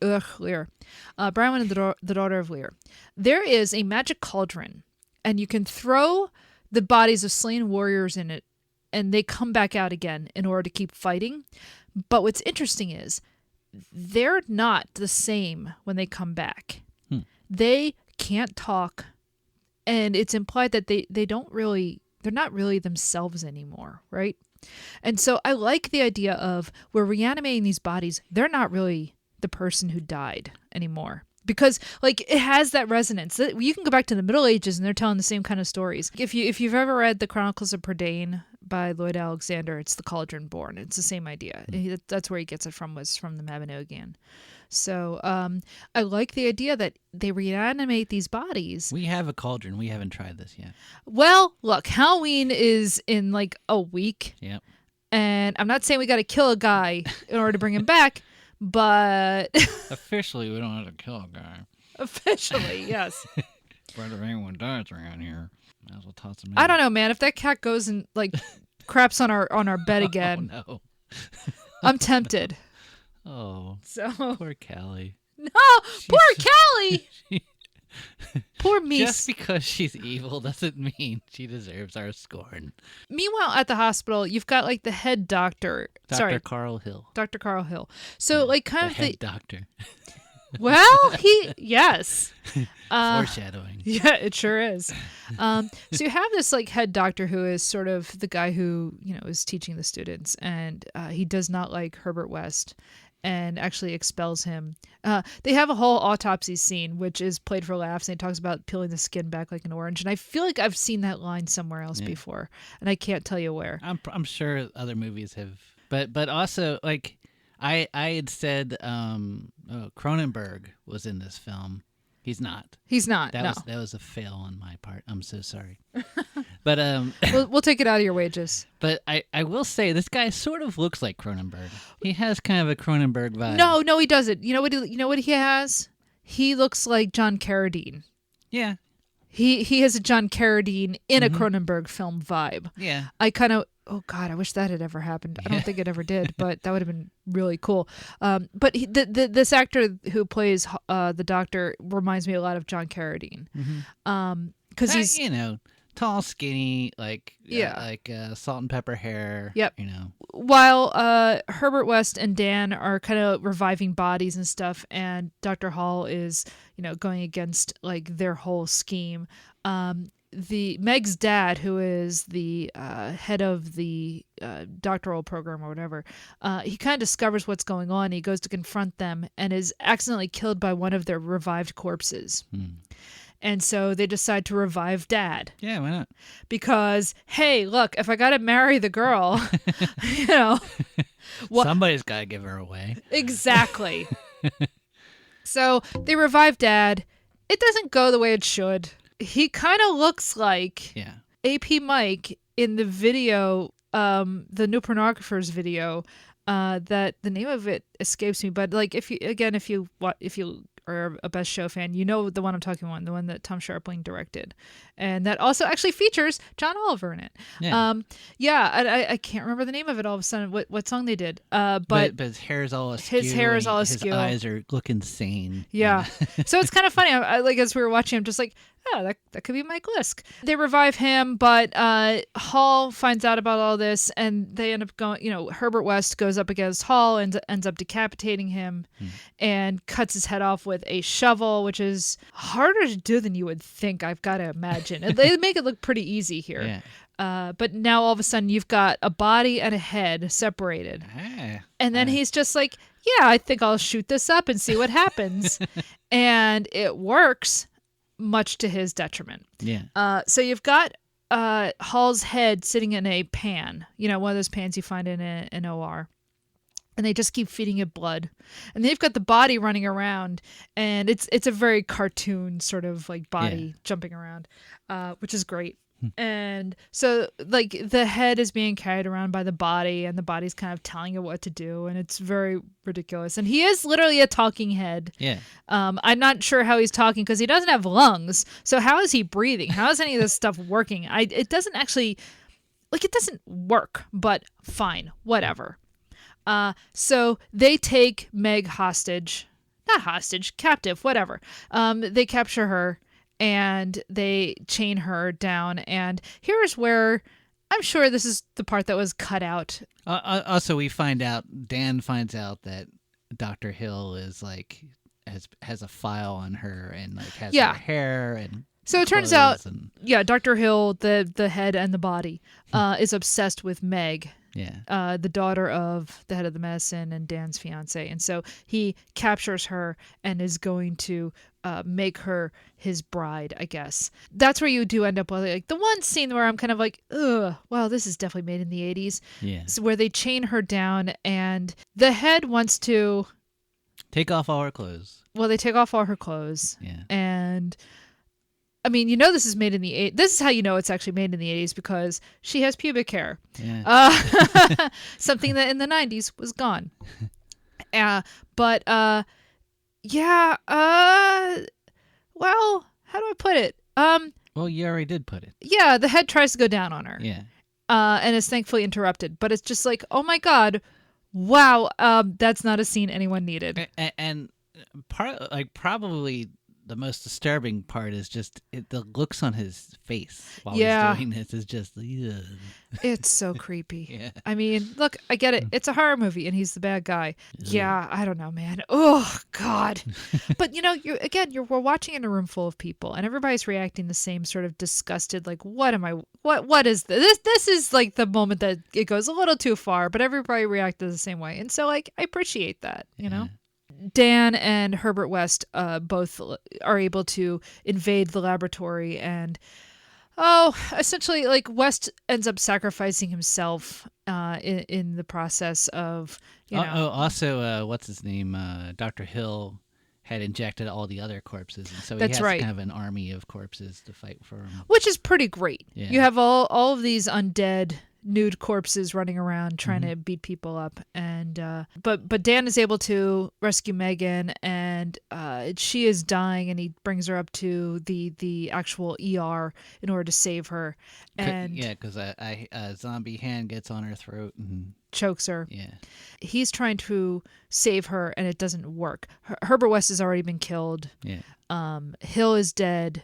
Branwen and the Daughter of Lear, there is a magic cauldron, and you can throw the bodies of slain warriors in it, and they come back out again in order to keep fighting. But what's interesting is they're not the same when they come back. they can't talk, and it's implied that they're not really themselves anymore, right? And so I like the idea of we're reanimating these bodies. They're not really the person who died anymore. Because like it has that resonance. You can go back to the Middle Ages and they're telling the same kind of stories. If you've ever read The Chronicles of Prydain by Lloyd Alexander, it's the Cauldron Born. It's the same idea. That's where he gets it from, was from the Mabinogion. So I like the idea that they reanimate these bodies. We have a cauldron. We haven't tried this yet. Well, look, Halloween is in like a week. Yep. And I'm not saying we got to kill a guy in order to bring him back, but Officially, we don't have to kill a guy. Officially, yes. But if anyone dies around here, might as well toss him in. I don't know, man. If that cat goes and like craps on our bed again, Oh, no. I'm tempted. Oh, So poor Callie. no, poor Callie. Poor Mies. Just because she's evil doesn't mean she deserves our scorn. Meanwhile, at the hospital, you've got like the head doctor. Dr. Carl Hill. Dr. Carl Hill. So like kind The of head doctor. Well, yes. Foreshadowing. Yeah, it sure is. So you have this like head doctor who is sort of the guy who, is teaching the students, and he does not like Herbert West and actually expels him. They have a whole autopsy scene, which is played for laughs, and he talks about peeling the skin back like an orange. And I feel like I've seen that line somewhere else before, and I can't tell you where. I'm sure other movies have, but also like I had said Cronenberg was in this film. He's not. He's not. That was a fail on my part. I'm so sorry. But we'll take it out of your wages. But I will say this guy sort of looks like Cronenberg. He has kind of a Cronenberg vibe. No, he doesn't. You know what he has? He looks like John Carradine. Yeah. He has a John Carradine in a Cronenberg film vibe. Yeah. I kind of, oh God, I wish that had ever happened. I don't think it ever did, but that would have been really cool. But this actor who plays the doctor reminds me a lot of John Carradine. Because he's, tall, skinny, like Yeah. salt and pepper hair. Yep. While Herbert West and Dan are kind of reviving bodies and stuff, and Dr. Hall is, going against like their whole scheme. The Meg's dad, who is the head of the doctoral program or whatever, he kind of discovers what's going on. He goes to confront them and is accidentally killed by one of their revived corpses. And so they decide to revive Dad. Yeah, why not? Because, hey, look, if I got to marry the girl, somebody's got to give her away. Exactly. So they revive Dad. It doesn't go the way it should. He kind of looks like AP Mike in the video, the New Pornographers video, that the name of it escapes me. But like, if you are a Best Show fan, you know the one I'm talking about, the one that Tom Sharpling directed, and that also actually features John Oliver in it. Yeah, I can't remember the name of it all of a sudden. What song they did? But his hair is all askew. His hair is all askew. His eyes look insane. Yeah. So it's kind of funny. I like, as we were watching, I'm just like, oh, that could be Mike Lisk. They revive him, but Hall finds out about all this, and they end up going, Herbert West goes up against Hall and ends up decapitating him and cuts his head off with a shovel, which is harder to do than you would think, I've got to imagine. And they make it look pretty easy here. Yeah. But now all of a sudden you've got a body and a head separated. And then he's just like, yeah, I think I'll shoot this up and see what happens. And it works, much to his detriment. Yeah. So you've got Hall's head sitting in a pan, one of those pans you find in an OR. And they just keep feeding it blood. And they've got the body running around, and it's a very cartoon sort of like body jumping around, which is great. And so like the head is being carried around by the body, and the body's kind of telling it what to do, and it's very ridiculous. And he is literally a talking head. Yeah. I'm not sure how he's talking because he doesn't have lungs. So how is he breathing? How is any of this stuff working? It doesn't actually, like, it doesn't work, but fine, whatever. So they take Meg captive, whatever. They capture her and they chain her down. And here's where I'm sure this is the part that was cut out. Also, Dan finds out that Dr. Hill is like has a file on her and like has Yeah. her hair and. So it turns out, and, Dr. Hill, the head and the body, is obsessed with Meg, the daughter of the head of the medicine and Dan's fiance, and so he captures her and is going to make her his bride, I guess. That's where you do end up with like the one scene where I'm kind of like, ugh, well, this is definitely made in the 80s. Yeah. So where they chain her down and the head wants to take off all her clothes. Well, they take off all her clothes. Yeah. And I mean, you know this is made in the 80s. This is how you know it's actually made in the 80s because she has pubic hair. Yeah. Something that in the 90s was gone. Well, how do I put it? Well, you already did put it. Yeah, the head tries to go down on her. Yeah. And is thankfully interrupted. But it's just like, oh my God, wow, that's not a scene anyone needed. And probably the most disturbing part is just the looks on his face while he's doing this is just, ugh. It's so creepy. Yeah. I mean, look, I get it. It's a horror movie and he's the bad guy. Yeah, I don't know, man. Oh, God. But, we're watching in a room full of people and everybody's reacting the same sort of disgusted, like, what is this? This is like the moment that it goes a little too far, but everybody reacted the same way. And so, like, I appreciate that, you know? Dan and Herbert West both are able to invade the laboratory and essentially like West ends up sacrificing himself in the process of also what's his name, Dr. Hill had injected all the other corpses, and so he has kind of an army of corpses to fight for him, which is pretty great. Yeah. You have all of these undead nude corpses running around trying to beat people up, and but Dan is able to rescue Megan, and she is dying, and he brings her up to the actual ER in order to save her, and because a zombie hand gets on her throat and chokes her. Yeah, he's trying to save her, and it doesn't work. Herbert West has already been killed. Yeah, Hill is dead.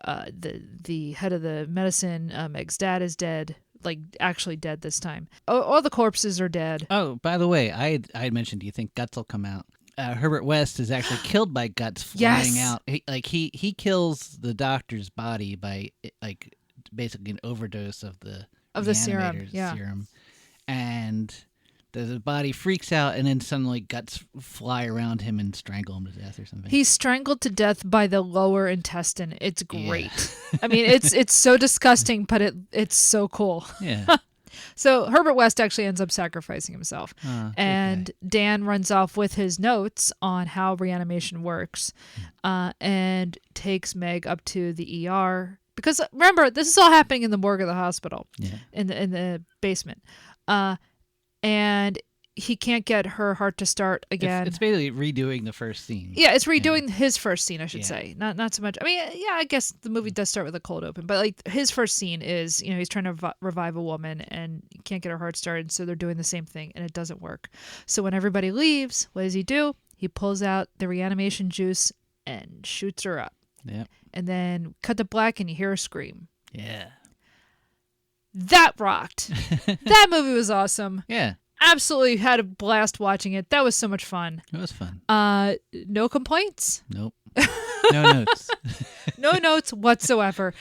The head of the medicine, Meg's dad, is dead. Like actually dead this time. All the corpses are dead. Oh, by the way, I had mentioned, do you think Guts will come out? Herbert West is actually killed by Guts flying out. He kills the doctor's body by like basically an overdose of the serum. Yeah. Serum, and the body freaks out, and then suddenly Guts fly around him and strangle him to death or something. He's strangled to death by the lower intestine. It's great. Yeah. I mean, it's so disgusting, but it's so cool. Yeah. So Herbert West actually ends up sacrificing himself. And Dan runs off with his notes on how reanimation works and takes Meg up to the ER. Because remember, this is all happening in the morgue of the hospital, in the basement. And he can't get her heart to start again. It's basically redoing the first scene. Yeah, it's redoing his first scene, I should say. Not so much. I mean, yeah, I guess the movie does start with a cold open, but like his first scene is, he's trying to revive a woman and can't get her heart started, so they're doing the same thing and it doesn't work. So when everybody leaves, what does he do? He pulls out the reanimation juice and shoots her up. Yeah. And then cut to black and you hear her scream. Yeah. That rocked. That movie was awesome. Yeah. Absolutely had a blast watching it. That was so much fun. It was fun. No complaints. Nope. No notes. No notes whatsoever.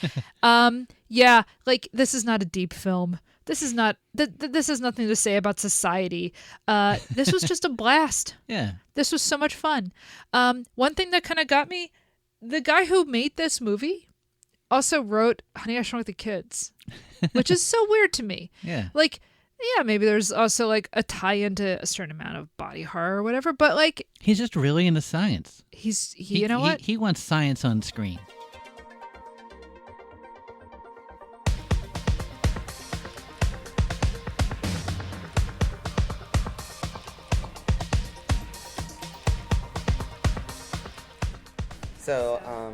Yeah, like this is not a deep film. This is not. This has nothing to say about society. This was just a blast. Yeah. This was so much fun. One thing that kind of got me, the guy who made this movie also wrote Honey, I Shrunk the Kids, which is so weird to me. Yeah. Like, yeah, maybe there's also like a tie into a certain amount of body horror or whatever, but like he's just really into science. You know what? He wants science on screen. So,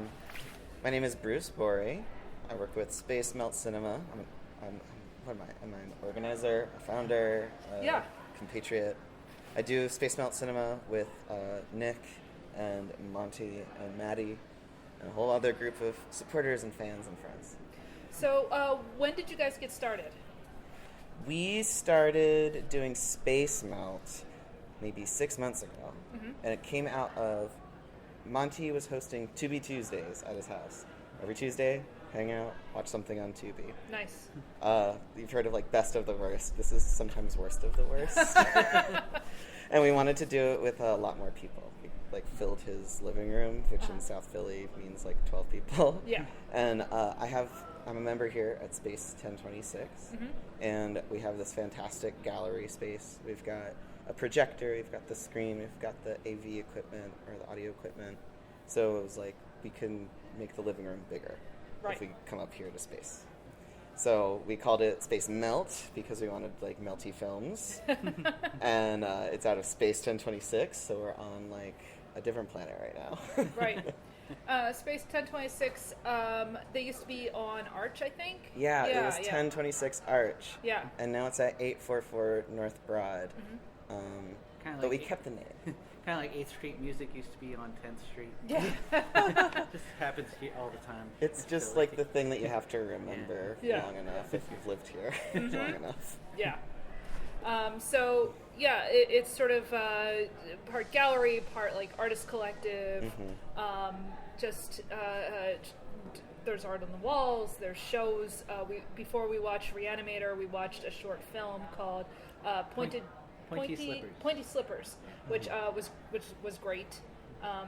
my name is Bruce Borey. I work with Space Melt Cinema. What am I? Am I an organizer, a founder, compatriot? I do Space Melt Cinema with Nick and Monty and Maddie and a whole other group of supporters and fans and friends. So, when did you guys get started? We started doing Space Melt maybe 6 months ago, and it came out of Monty was hosting Tubi Tuesdays at his house. Every Tuesday, hang out, watch something on Tubi. Nice. You've heard of like Best of the Worst. This is sometimes Worst of the Worst. And we wanted to do it with a lot more people. We like filled his living room, which in South Philly means like 12 people. Yeah. And I'm a member here at Space 1026, and we have this fantastic gallery space. We've got a projector, we've got the screen, we've got the AV equipment or the audio equipment. So it was like we can make the living room bigger if we come up here to space. So we called it Space Melt because we wanted like melty films, and it's out of Space 1026. So we're on like a different planet right now. Right. Space 1026. They used to be on Arch, I think. Yeah, it was 1026 Arch. Yeah. And now it's at 844 North Broad. But we kept the name. Kind of like 8th Street Music used to be on 10th Street. Yeah. This happens here all the time. It's just like the thing that you have to remember Yeah. long enough if you've lived here long enough. Yeah. So yeah, it's sort of part gallery, part like artist collective. There's art on the walls. There's shows. Before we watched Re-Animator, we watched a short film called Pointy Slippers, which was great.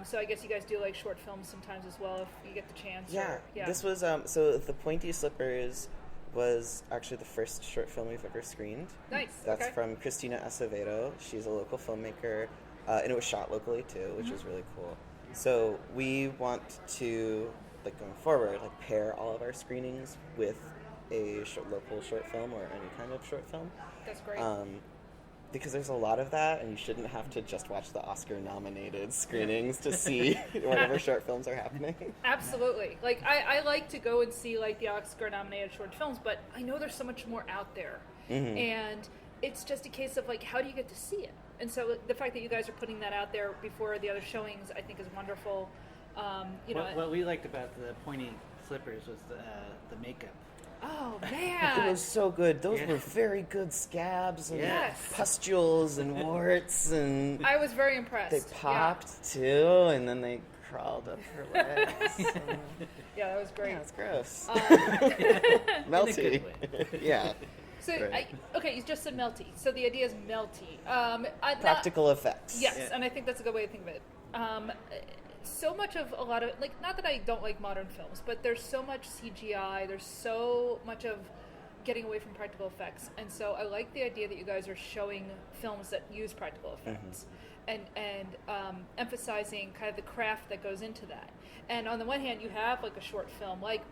So I guess you guys do like short films sometimes as well if you get the chance. Yeah. Yeah. This was so the Pointy Slippers was actually the first short film we've ever screened. Nice. That's okay. from Christina Acevedo. She's a local filmmaker, and it was shot locally too, which is really cool. So we want to, like going forward, like pair all of our screenings with a local short film or any kind of short film. That's great. Because there's a lot of that, and you shouldn't have to just watch the Oscar-nominated screenings to see whatever short films are happening. Absolutely. Like, I like to go and see, like, the Oscar-nominated short films, but I know there's so much more out there. And it's just a case of, like, how do you get to see it? And so the fact that you guys are putting that out there before the other showings, I think, is wonderful. What we liked about the Pointy Slippers was the makeup. Oh, man. It was so good. Those were very good scabs and pustules and warts, and I was very impressed. they popped too, and then they crawled up her legs. Yeah, that was great. Yeah, it's gross. Melty. Yeah. So, Right. you just said melty. So the idea is melty. Practical effects. Yes, and I think that's a good way to think of it. So much of a lot of, like, not that I don't like modern films, but there's so much CGI, there's so much of getting away from practical effects, and so I like the idea that you guys are showing films that use practical effects and emphasizing kind of the craft that goes into that. And on the one hand, you have like a short film like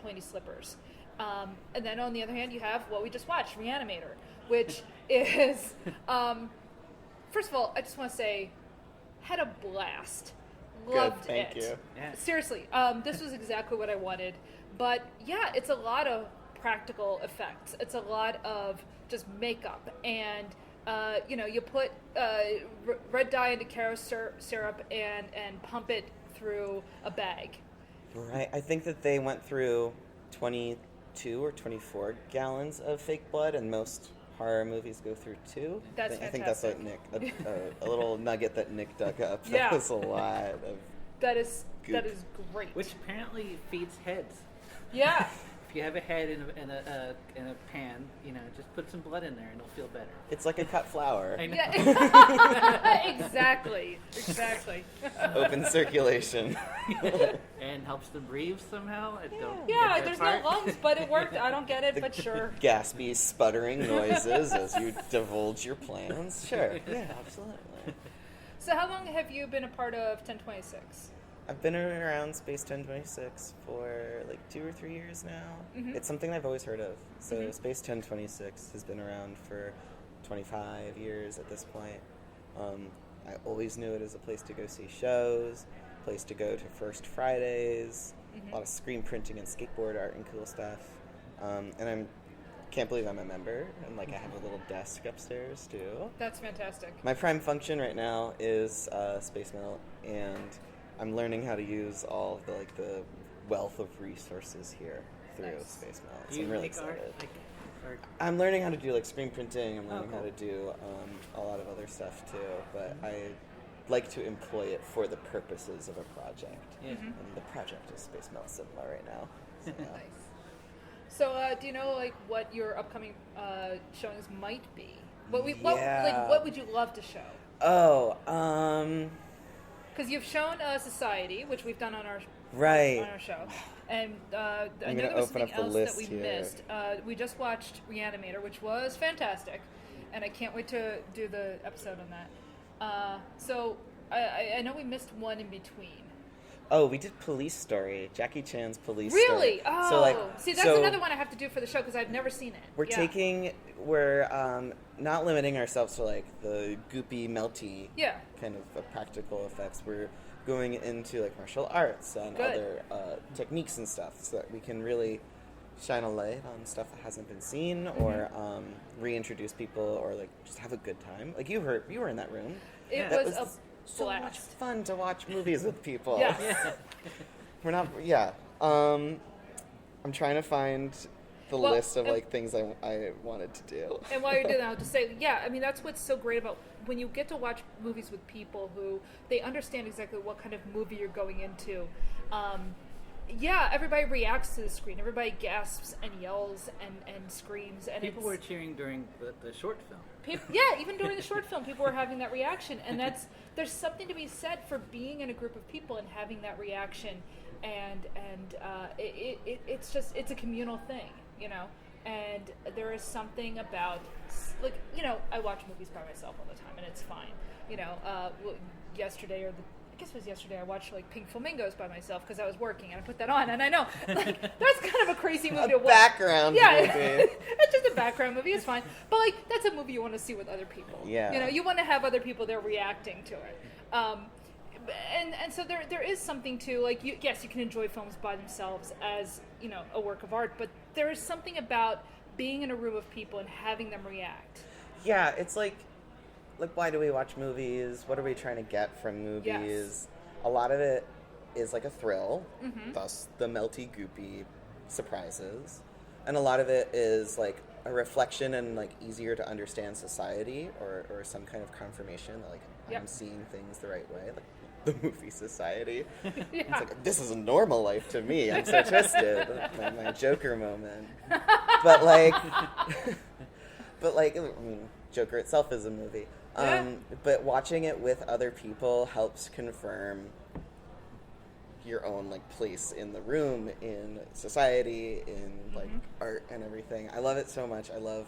Pointy Slippers, and then on the other hand, you have what we just watched, Re-Animator, which is, first of all, I just want to say, had a blast. Loved Good, thank it. you. Yeah. Seriously, this was exactly what I wanted. But yeah, it's a lot of practical effects. It's a lot of just makeup, and you put red dye into caro syrup and pump it through a bag. Right. I think that they went through 22 or 24 gallons of fake blood, and most horror movies go through 2. That's I think that's what Nick, a little nugget that Nick dug up. That Yeah. was a lot of. That is Goop. great. Which apparently feeds heads. Yeah. If you have a head in a pan, just put some blood in there and it'll feel better. It's like a cut flower. I know. Yeah. Exactly. Open circulation. And helps them breathe somehow. I don't Yeah, get that there's part. no lungs, but it worked. I don't get it, but sure. Gaspy, sputtering noises as you divulge your plans. Sure. Yeah, absolutely. So how long have you been a part of 1026? I've been around Space 1026 for like 2 or 3 years now. It's something I've always heard of. So Space 1026 has been around for 25 years at this point. I always knew it as a place to go see shows, place to go to First Fridays, a lot of screen printing and skateboard art and cool stuff. And I can't believe I'm a member, and like I have a little desk upstairs too. That's fantastic. My prime function right now is Space Melt, and I'm learning how to use all of the wealth of resources here through Space Melt. Do So you I'm really make excited. art? I'm learning how to do like screen printing. I'm learning cool. how to do a lot of other stuff too. But like to employ it for the purposes of a project. Yeah. And the project is Space Melt Cinema right now. So, yeah. Nice. So, do you know like what your upcoming showings might be? What would you love to show? Oh, Because you've shown Society, which we've done on our show, and I know gonna there was open up something the else that list we here. missed. We just watched Re-Animator, which was fantastic, and I can't wait to do the episode on that. So I know we missed one in between. Oh, we did Police Story, Jackie Chan's Police Really? Story. Oh, So, see, that's another one I have to do for the show because I've never seen it. We're not limiting ourselves to like the goopy, melty kind of practical effects. We're going into like martial arts and other techniques and stuff, so that we can really shine a light on stuff that hasn't been seen, or reintroduce people, or like just have a good time. Like you were in that room. It That was a so blast. much fun to watch movies with people. Yes. We're not. Yeah. I'm trying to find the list of like things I wanted to do. And while you're doing that, I'll just say, I mean, that's what's so great about when you get to watch movies with people who they understand exactly what kind of movie you're going into. Everybody reacts to the screen. Everybody gasps and yells and screams. And People were cheering during the short film. Even during the short film, people were having that reaction, and there's something to be said for being in a group of people and having that reaction, and it's a communal thing, you know. And there is something about, like, you know, I watch movies by myself all the time, and it's fine, you know. I guess it was yesterday, I watched like Pink Flamingos by myself because I was working, and I put that on, and I know, like, that's kind of a crazy movie to watch. Background movie. It's just a background movie, it's fine. But like, that's a movie you want to see with other people. Yeah. You know, you want to have other people there reacting to it. And so there is something to, like, you can enjoy films by themselves as, you know, a work of art, but there is something about being in a room of people and having them react. Yeah, it's like why do we watch movies? What are we trying to get from movies? Yes. A lot of it is like a thrill, thus the melty, goopy surprises. And a lot of it is like a reflection and like easier to understand society, or some kind of confirmation that like I'm seeing things the right way. Like the movie Society. It's like, this is a normal life to me. I'm so twisted. my Joker moment. But like I mean, Joker itself is a movie. But watching it with other people helps confirm your own like place in the room, in society, in like art and everything. I love it so much. I love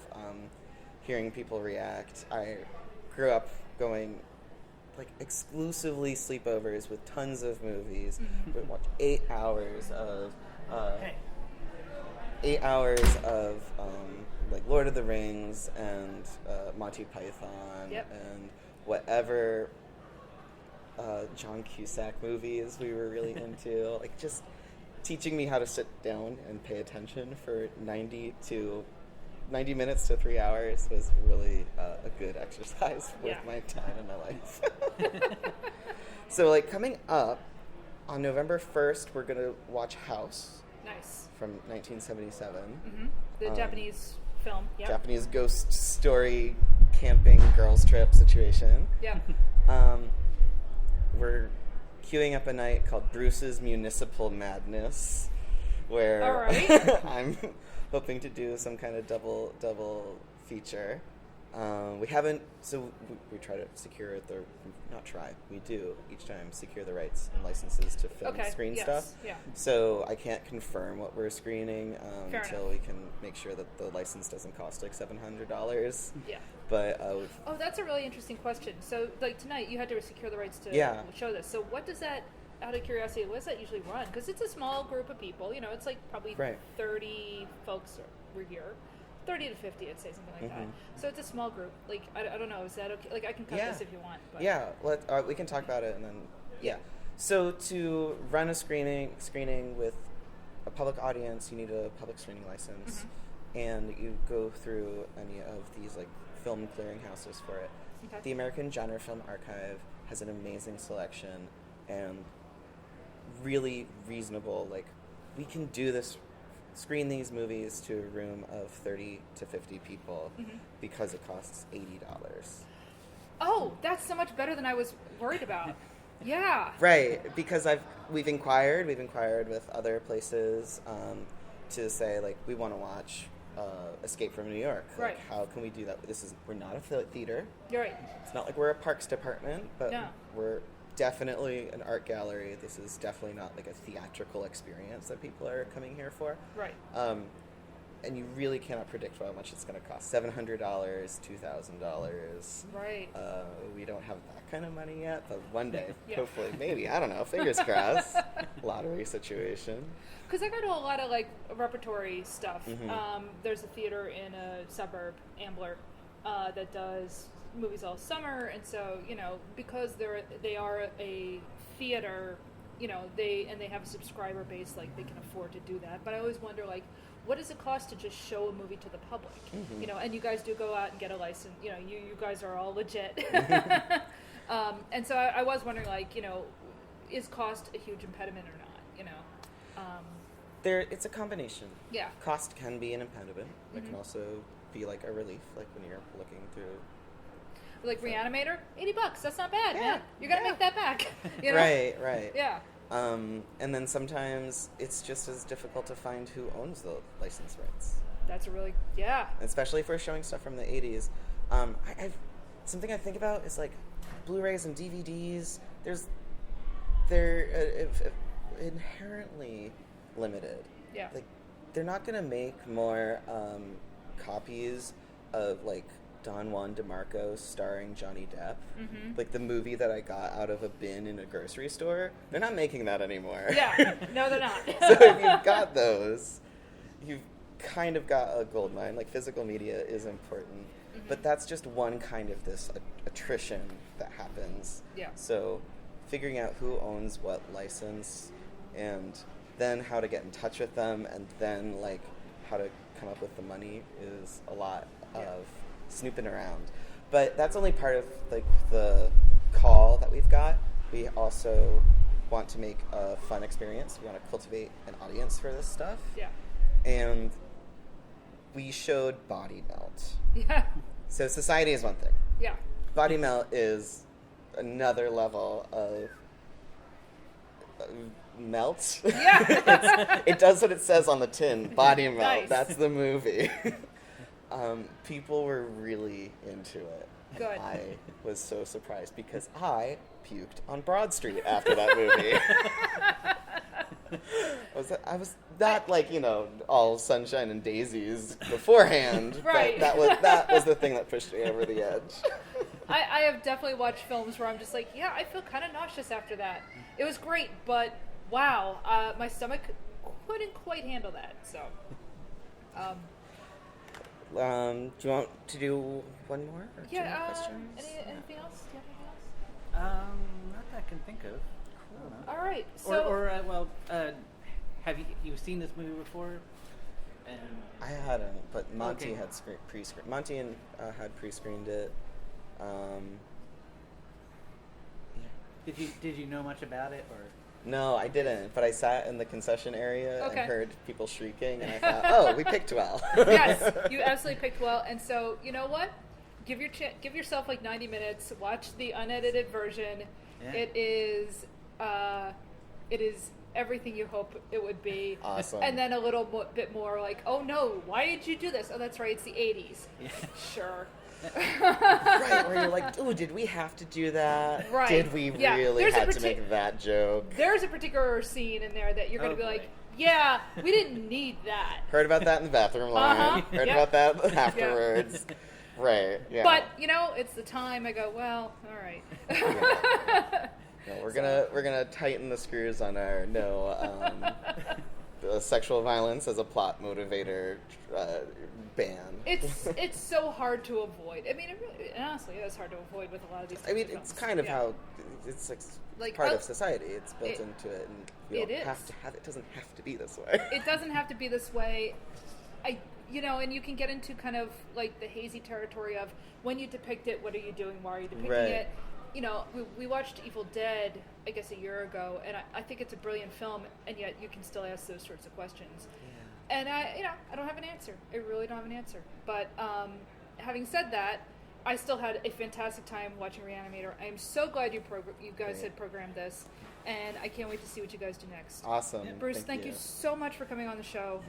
hearing people react. I grew up going like exclusively sleepovers with tons of movies. We'd watch 8 hours of like Lord of the Rings and Monty Python and whatever John Cusack movies we were really into. Like, just teaching me how to sit down and pay attention for 90 minutes to 3 hours was really a good exercise with my time in my life. So, like, coming up on November 1st, we're going to watch House. Nice. From 1977. The Japanese film. Yep. Japanese ghost story, camping, girls trip situation. Yeah. We're queuing up a night called Bruce's Municipal Madness, where all right. I'm hoping to do some kind of double feature. We haven't, so we try to secure we do each time secure the rights and licenses to film screen stuff. Yeah. So I can't confirm what we're screening until enough. we can make sure that the license doesn't cost like $700. Yeah. But that's a really interesting question. So, like, tonight you had to secure the rights to show this. So what does that, out of curiosity, what does that usually run? Because it's a small group of people. You know, it's like probably 30 folks were here. 30 to 50, I'd say, something like that. So it's a small group. Like, I don't know, is that okay? Like, I can cut this if you want. But. Yeah, we can talk about it and then, So to run a screening with a public audience, you need a public screening license. And you go through any of these, like, film clearinghouses for it. Okay. The American Genre Film Archive has an amazing selection and really reasonable, like, we can do this, screen these movies to a room of 30 to 50 people because it costs $80. Oh, that's so much better than I was worried about. Yeah. Right, because we've inquired with other places to say, like, we want to watch Escape from New York. Like, Right. how can we do that? We're not a theater. You're right. It's not like we're a parks department, but No. we're definitely an art gallery. This is definitely not like a theatrical experience that people are coming here for. Right. And you really cannot predict how much it's going to cost. $700, $2,000. Right. We don't have that kind of money yet, but one day, Yeah. hopefully, maybe, I don't know, fingers crossed. Lottery situation. Because I go to a lot of, like, repertory stuff. Mm-hmm. There's a theater in a suburb, Ambler, that does movies all summer, and so, you know, because they are a theater, you know, they have a subscriber base, like, they can afford to do that. But I always wonder, like, what does it cost to just show a movie to the public? Mm-hmm. You know, and you guys do go out and get a license. You know, you guys are all legit. And so I was wondering, like, you know, is cost a huge impediment or not? You know, It's a combination. Yeah. Cost can be an impediment. It Mm-hmm. can also be like a relief, like when you're looking through. like Re-Animator, $80. That's not bad, Yeah, man. You're gonna yeah. make that back. You know? Right. Yeah. And then sometimes it's just as difficult to find who owns the license rights, That's a really especially if we're showing stuff from the 80s. Something I think about is like Blu-rays and DVDs. They're inherently limited. Yeah. Like they're not gonna make more copies of like Don Juan DeMarco starring Johnny Depp, like the movie that I got out of a bin in a grocery store. They're not making that anymore. Yeah. No, they're not. So if you've got those, you've kind of got a gold mine. Like physical media is important, but that's just one kind of this attrition that happens. Yeah. So figuring out who owns what license, and then how to get in touch with them, and then like how to come up with the money is a lot of snooping around. But that's only part of like the call that we've got. We also want to make a fun experience. We want to cultivate an audience for this stuff. Yeah. And we showed Body Melt. Yeah. So society is one thing. Yeah. Body Melt is another level of melt. Yeah. It does what it says on the tin. Body Melt. Nice. That's the movie. People were really into it. And Good. I was so surprised because I puked on Broad Street after that movie. I was not like, you know, all sunshine and daisies beforehand. Right. But that was the thing that pushed me over the edge. I have definitely watched films where I'm just like, yeah, I feel kind of nauseous after that. It was great, but wow, my stomach couldn't quite handle that. So, Do you want to do one more? Or two more yeah. questions? Anything else? Do you have anything else? Not that I can think of. All right. So, Have you seen this movie before? And I hadn't, but Monty Okay. had pre-screened. Monty had pre-screened it. did you know much about it, or? No, I didn't, but I sat in the concession area Okay. and heard people shrieking, and I thought, oh, we picked well. yes, you absolutely picked well. And so, you know what? Give yourself like 90 minutes. Watch the unedited version. Yeah. It is everything you hope it would be. Awesome. And then a little bit more like, oh no, why did you do this? Oh, that's right, it's the 80s. Yeah. Sure. Right, where you're like, ooh, did we have to do that? Right. Did we Yeah, really there's a have to make that joke? There's a particular scene in there that you're going to Oh, be boy. like, yeah, we didn't need that. Heard about that in the bathroom line. Uh-huh, Heard yep. about that afterwards. Right, yeah. But, you know, it's the time. I go, well, all right. No, we're gonna tighten the screws on our sexual violence as a plot motivator ban. It's so hard to avoid. I mean, honestly, it's hard to avoid with a lot of these. I mean, films. it's kind of Yeah. how it's Like, part of society. It's built it- into it, and you it don't is. have to have it. Doesn't have to be this way. It doesn't have to be this way. And you can get into kind of like the hazy territory of when you depict it, what are you doing? Why are you depicting Right. it? You know, we watched Evil Dead, I guess, a year ago, and I think it's a brilliant film, and yet you can still ask those sorts of questions. Yeah. And I don't have an answer. I really don't have an answer. But having said that, I still had a fantastic time watching Re-Animator. I am so glad you guys had programmed this, and I can't wait to see what you guys do next. Awesome. Bruce, thank you so much for coming on the show,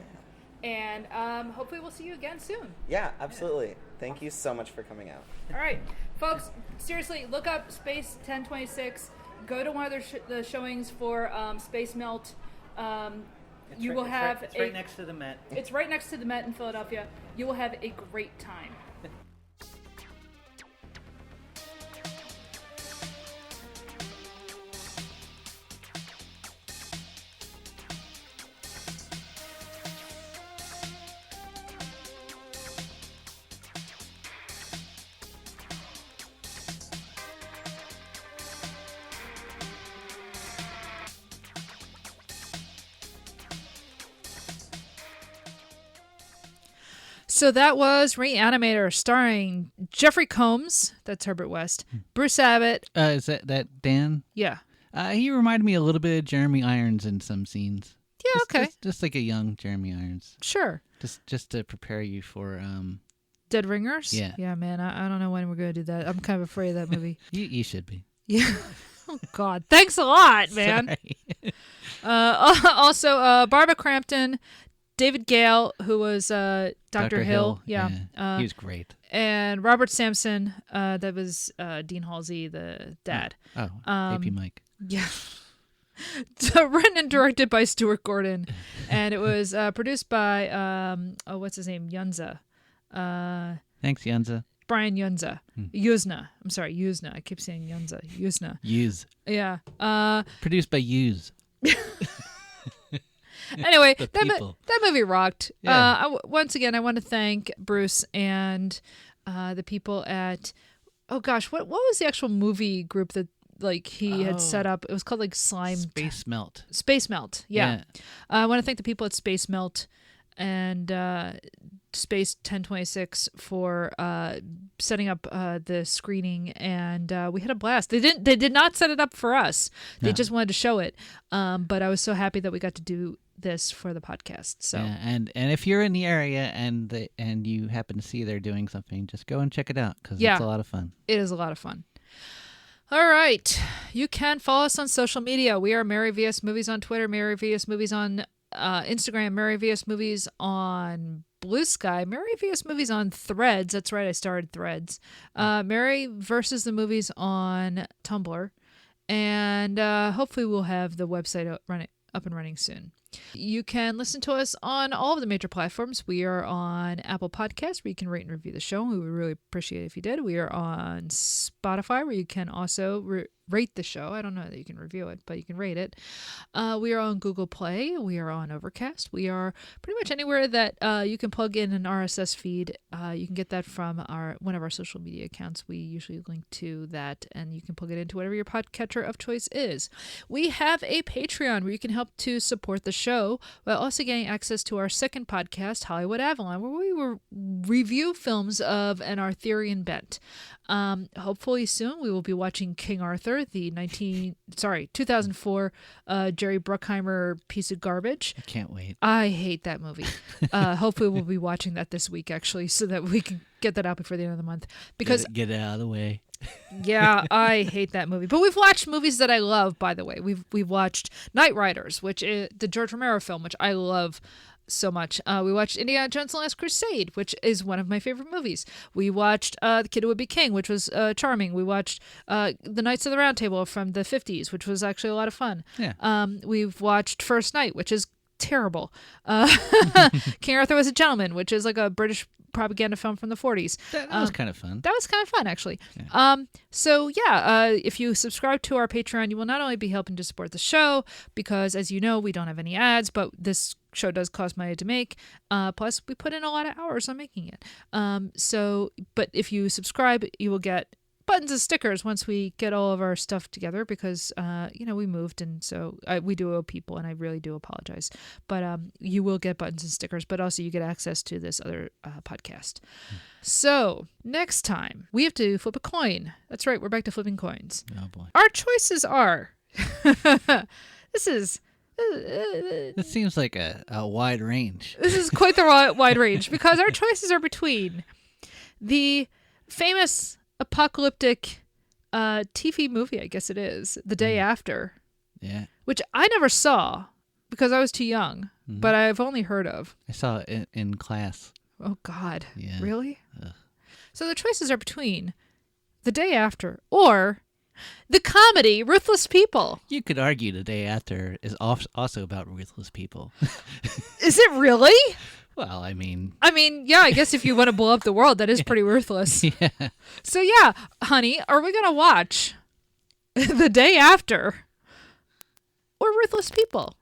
and hopefully we'll see you again soon. Yeah, absolutely. Thank you so much for coming out. All right, folks, seriously, look up Space 1026. Go to one of the showings for Space Melt. It's right next to the Met. It's right next to the Met in Philadelphia. You will have a great time. So that was Re-Animator, starring Jeffrey Combs, that's Herbert West, Bruce Abbott. Is that Dan? Yeah. He reminded me a little bit of Jeremy Irons in some scenes. Yeah, okay. Just like a young Jeremy Irons. Sure. Just to prepare you for Dead Ringers? Yeah. Yeah, man, I don't know when we're going to do that. I'm kind of afraid of that movie. You should be. Yeah. Oh, God. Thanks a lot, man. Also, Barbara Crampton, David Gale, who was Dr. Hill. Yeah. He was great. And Robert Sampson, that was Dean Halsey, the dad. AP Mike. Yeah. Written and directed by Stuart Gordon. And it was produced by, what's his name? Yunza. Thanks, Yunza. Brian Yunza. Yuzna. I'm sorry, Yuzna. I keep saying Yunza. Yuzna. Use. Yeah. Produced by Use. Anyway, that movie rocked. Yeah. Once again, I want to thank Bruce and the people at, what was the actual movie group that he had set up? It was called Space Melt. Space Melt, yeah. I want to thank the people at Space Melt and Space 1026 for setting up the screening, and we had a blast. They did not set it up for us. They just wanted to show it. But I was so happy that we got to do this for the podcast. So and if you're in the area and you happen to see they're doing something, just go and check it out because it's a lot of fun. It is a lot of fun. All right, you can follow us on social media. We are Mary VS Movies on Twitter, Mary VS Movies on Instagram, Mary VS Movies on Blue Sky, Mary VS Movies on Threads. That's right, I started Threads. Mary versus the Movies on Tumblr, and hopefully we'll have the website up and running soon. You can listen to us on all of the major platforms. We are on Apple Podcasts, where you can rate and review the show. We would really appreciate it if you did. We are on Spotify, where you can also rate the show. I don't know that you can review it, but you can rate it. We are on Google Play. We are on Overcast. We are pretty much anywhere that you can plug in an RSS feed. You can get that from one of our social media accounts. We usually link to that, and you can plug it into whatever your podcatcher of choice is. We have a Patreon where you can help to support the show while also getting access to our second podcast, Hollywood Avalon, where we will review films of an Arthurian bent. Hopefully soon we will be watching King Arthur, the 2004 Jerry Bruckheimer piece of garbage. I can't wait. I hate that movie. Hopefully we'll be watching that this week, actually, so that we can get that out before the end of the month. Because get it out of the way. Yeah, I hate that movie. But we've watched movies that I love, by the way. We've watched Night Riders, which is the George Romero film, which I love so much. We watched Indiana Jones and the Last Crusade, which is one of my favorite movies. We watched The Kid Who Would Be King, which was charming. We watched The Knights of the Round Table from the 50s, which was actually a lot of fun. Yeah. We've watched First Night, which is terrible. King Arthur Was a Gentleman, which is like a British propaganda film from the 40s. That was kind of fun. That was kind of fun, actually. Yeah. If you subscribe to our Patreon, you will not only be helping to support the show, because as you know, we don't have any ads, but this show does cost money to make. Plus, we put in a lot of hours on making it. But if you subscribe, you will get buttons and stickers once we get all of our stuff together, because we moved, and so we do owe people, and I really do apologize. But you will get buttons and stickers, but also you get access to this other podcast. So next time we have to flip a coin. That's right, we're back to flipping coins. Oh boy. Our choices are This seems like a wide range. This is quite the wide range, because our choices are between the famous apocalyptic TV movie, I guess it is, The Day After. Yeah. Which I never saw because I was too young, but I've only heard of. I saw it in class. Oh, God. Yeah. Really? Ugh. So the choices are between The Day After or the comedy Ruthless People. You could argue The Day After is also about ruthless people. Is it really? Well, I mean, yeah, I guess if you want to blow up the world, that is pretty ruthless. yeah. So yeah, honey, are we going to watch The Day After or Ruthless People?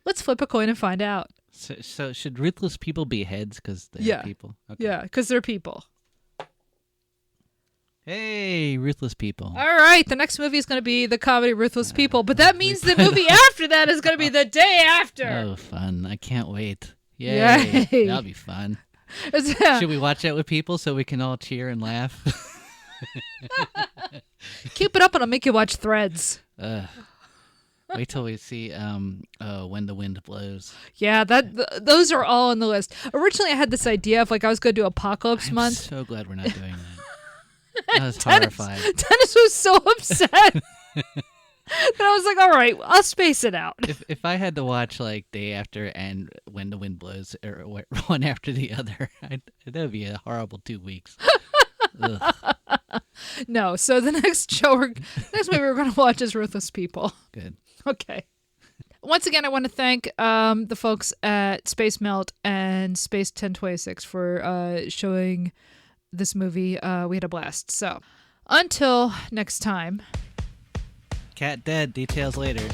Let's flip a coin and find out. So should ruthless people be heads because they're people? Okay. Yeah, because they're people. Hey, ruthless people. All right, the next movie is going to be the comedy Ruthless People, but that means the movie after that is going to be The Day After. Oh, fun. I can't wait. Yay. Yay. That'll be fun. Should we watch that with people so we can all cheer and laugh? Keep it up and I'll make you watch Threads. Wait till we see When the Wind Blows. Yeah, those are all on the list. Originally, I had this idea of I was going to do Apocalypse Month. I'm so glad we're not doing that. I was horrified. Dennis was so upset that I was like, all right, I'll space it out. If I had to watch Day After and When the Wind Blows or one after the other, that would be a horrible 2 weeks. Ugh. No, so the next movie we're going to watch is Ruthless People. Good. Okay. Once again, I want to thank the folks at Space Melt and Space 1026 for showing this movie. We had a blast. So until next time. Cat dead. Details later.